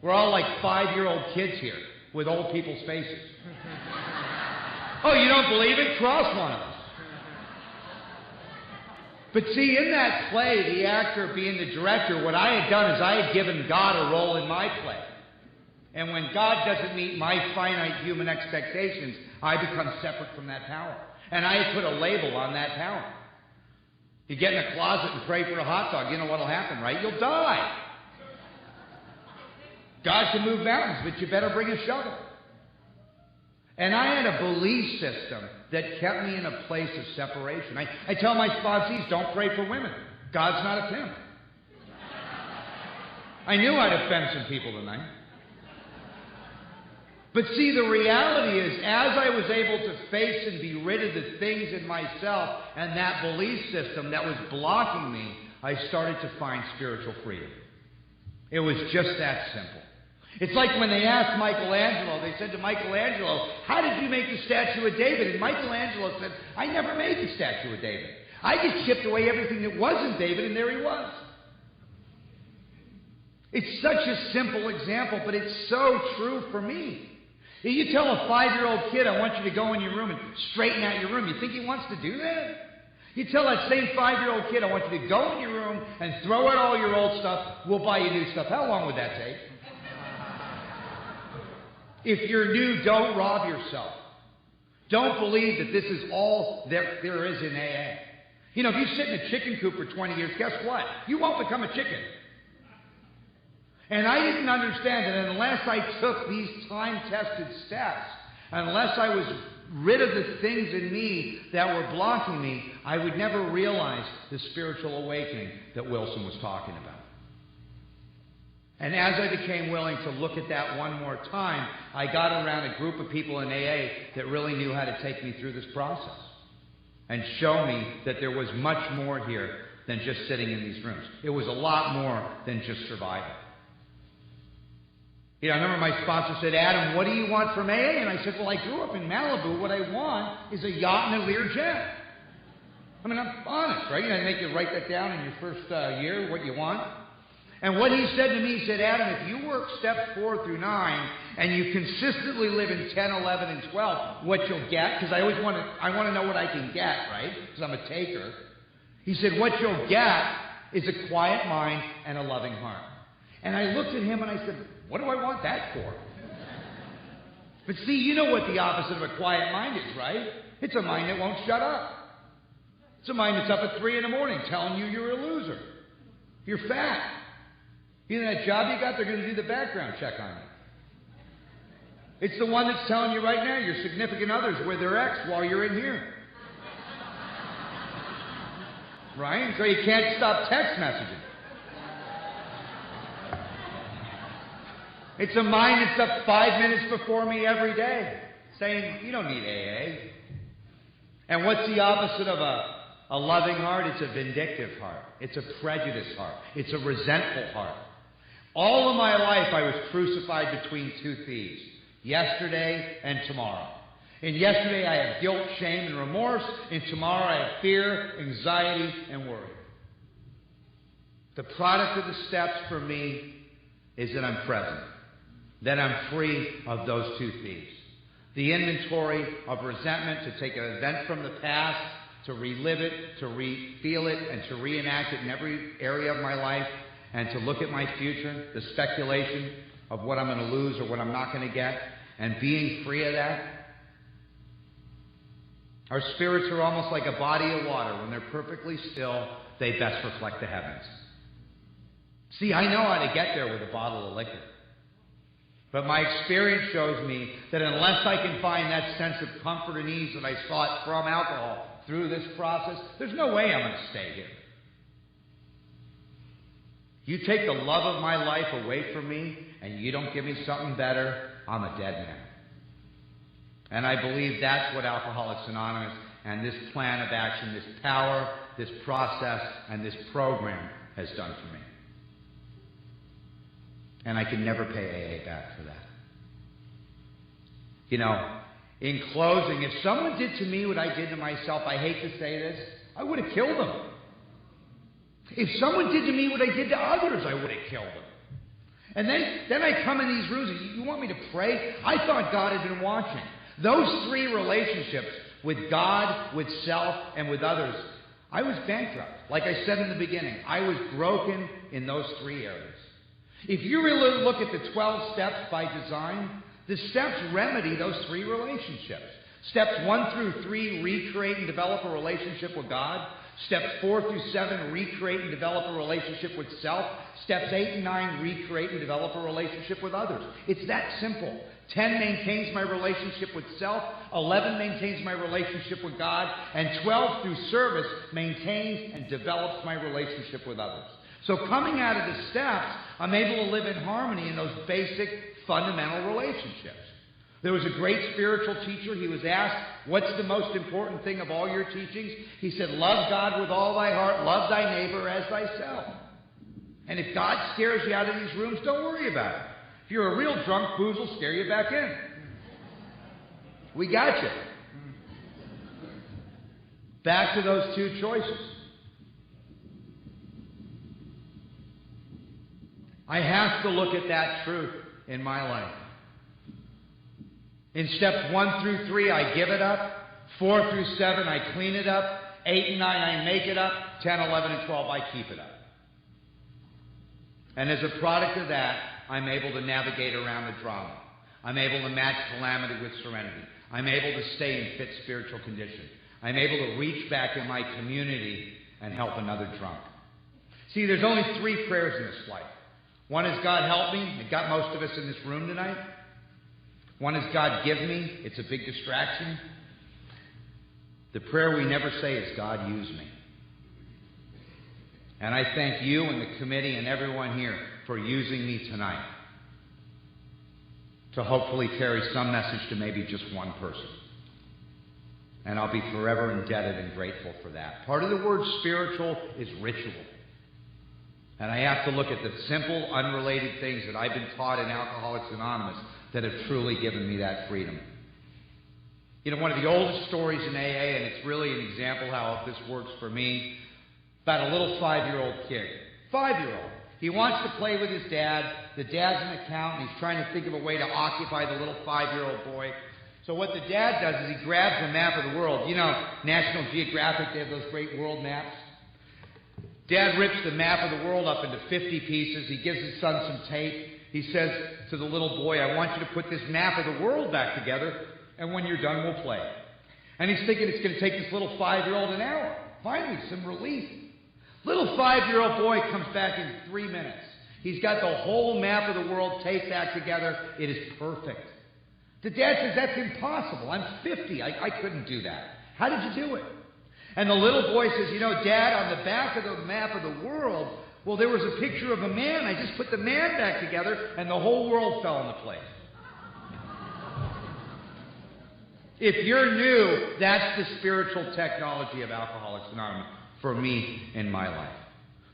We're all like 5-year-old kids here with old people's faces. Oh, you don't believe it? Cross one of us. But see, in that play, the actor being the director, what I had done is I had given God a role in my play. And when God doesn't meet my finite human expectations, I become separate from that power. And I had put a label on that power. You get in a closet and pray for a hot dog, you know what'll happen, right? You'll die. God can move mountains, but you better bring a shovel. And I had a belief system that kept me in a place of separation. I tell my sponsees, don't pray for women. God's not a pimp. I knew I'd offend some people tonight. But see, the reality is, as I was able to face and be rid of the things in myself and that belief system that was blocking me, I started to find spiritual freedom. It was just that simple. It's like when they asked Michelangelo, they said to Michelangelo, how did you make the statue of David? And Michelangelo said, I never made the statue of David. I just chipped away everything that wasn't David, and there he was. It's such a simple example, but it's so true for me. You tell a 5-year-old kid, I want you to go in your room and straighten out your room. You think he wants to do that? You tell that same 5-year-old kid, I want you to go in your room and throw out all your old stuff. We'll buy you new stuff. How long would that take? If you're new, don't rob yourself. Don't believe that this is all there is in AA. You know, if you sit in a chicken coop for 20 years, guess what? You won't become a chicken. And I didn't understand that unless I took these time-tested steps, unless I was rid of the things in me that were blocking me, I would never realize the spiritual awakening that Wilson was talking about. And as I became willing to look at that one more time, I got around a group of people in AA that really knew how to take me through this process and show me that there was much more here than just sitting in these rooms. It was a lot more than just surviving. You know, I remember my sponsor said, Adam, what do you want from AA? And I said, well, I grew up in Malibu. What I want is a yacht and a Learjet. I mean, I'm honest, right? You know, they make you write that down in your first year, what you want. And what he said to me, he said, Adam, if you work steps 4 through 9 and you consistently live in 10, 11, and 12, what you'll get, because I want to know what I can get, right? Because I'm a taker. He said, what you'll get is a quiet mind and a loving heart. And I looked at him and I said, what do I want that for? But see, you know what the opposite of a quiet mind is, right? It's a mind that won't shut up. It's a mind that's up at 3 in the morning telling you you're a loser. You're fat. You know that job you got, they're going to do the background check on you. It's the one that's telling you right now your significant other's with their ex while you're in here. Right? So you can't stop text messaging. It's a mind that's up 5 minutes before me every day, saying, you don't need AA. And what's the opposite of a loving heart? It's a vindictive heart. It's a prejudiced heart. It's a resentful heart. All of my life I was crucified between two thieves, yesterday and tomorrow. In yesterday I have guilt, shame, and remorse. In tomorrow I have fear, anxiety, and worry. The product of the steps for me is that I'm present. then I'm free of those two thieves. The inventory of resentment, to take an event from the past, to relive it, to feel it, and to reenact it in every area of my life, and to look at my future, the speculation of what I'm going to lose or what I'm not going to get, and being free of that. Our spirits are almost like a body of water. When they're perfectly still, they best reflect the heavens. See, I know how to get there with a bottle of liquor. But my experience shows me that unless I can find that sense of comfort and ease that I sought from alcohol through this process, there's no way I'm going to stay here. You take the love of my life away from me, and you don't give me something better, I'm a dead man. And I believe that's what Alcoholics Anonymous and this plan of action, this power, this process, and this program has done for me. And I can never pay AA back for that. You know, in closing, if someone did to me what I did to myself, I hate to say this, I would have killed them. If someone did to me what I did to others, I would have killed them. And then I come in these rooms, and you want me to pray? I thought God had been watching. Those three relationships, with God, with self, and with others, I was bankrupt. Like I said in the beginning, I was broken in those three areas. If you really look at the 12 steps by design, the steps remedy those three relationships. Steps 1 through 3, recreate and develop a relationship with God. Steps 4 through 7, recreate and develop a relationship with self. Steps 8 and 9, recreate and develop a relationship with others. It's that simple. 10 maintains my relationship with self. 11 maintains my relationship with God. And 12 through service maintains and develops my relationship with others. So coming out of the steps, I'm able to live in harmony in those basic, fundamental relationships. There was a great spiritual teacher. He was asked, what's the most important thing of all your teachings? He said, love God with all thy heart, love thy neighbor as thyself. And if God scares you out of these rooms, don't worry about it. If you're a real drunk, booze will scare you back in. We got you. Back to those two choices. I have to look at that truth in my life. In steps 1 through 3, I give it up. 4 through 7, I clean it up. 8 and 9, I make it up. 10, 11, and 12, I keep it up. And as a product of that, I'm able to navigate around the drama. I'm able to match calamity with serenity. I'm able to stay in fit spiritual condition. I'm able to reach back in my community and help another drunk. See, there's only 3 prayers in this life. One is God help me. It got most of us in this room tonight. One is God give me. It's a big distraction. The prayer we never say is God use me. And I thank you and the committee and everyone here for using me tonight to hopefully carry some message to maybe just one person. And I'll be forever indebted and grateful for that. Part of the word spiritual is ritual. And I have to look at the simple, unrelated things that I've been taught in Alcoholics Anonymous that have truly given me that freedom. You know, one of the oldest stories in AA, and it's really an example how this works for me, about a little 5-year-old kid. 5-year-old. He wants to play with his dad. The dad's an accountant. He's trying to think of a way to occupy the little 5-year-old boy. So what the dad does is he grabs a map of the world. You know, National Geographic, they have those great world maps. Dad rips the map of the world up into 50 pieces. He gives his son some tape. He says to the little boy, I want you to put this map of the world back together, and when you're done, we'll play. And he's thinking it's going to take this little 5-year-old an hour. Finally, some relief. Little 5-year-old boy comes back in 3 minutes. He's got the whole map of the world taped back together. It is perfect. The dad says, that's impossible. I'm 50. I couldn't do that. How did you do it? And the little boy says, you know, Dad, on the back of the map of the world, well, there was a picture of a man. I just put the man back together, and the whole world fell into place. If you're new, that's the spiritual technology of Alcoholics Anonymous for me in my life.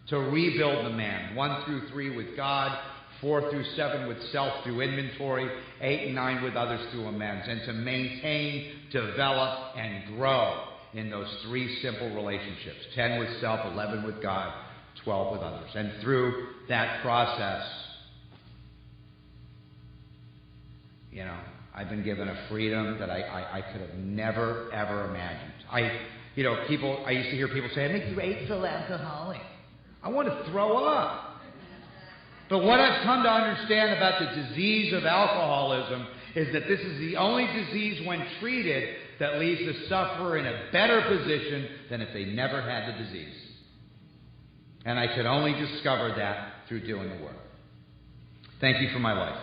To rebuild the man, 1 through 3 with God, 4 through 7 with self through inventory, 8 and 9 with others through amends, and to maintain, develop, and grow in those 3 simple relationships, 10 with self, 11 with God, 12 with others. And through that process, You know, I've been given a freedom that I could have never, ever imagined. I used to hear people say, I'm a grateful alcoholic. I want to throw up. But what I've come to understand about the disease of alcoholism is that this is the only disease when treated that leaves the sufferer in a better position than if they never had the disease. And I could only discover that through doing the work. Thank you for my life.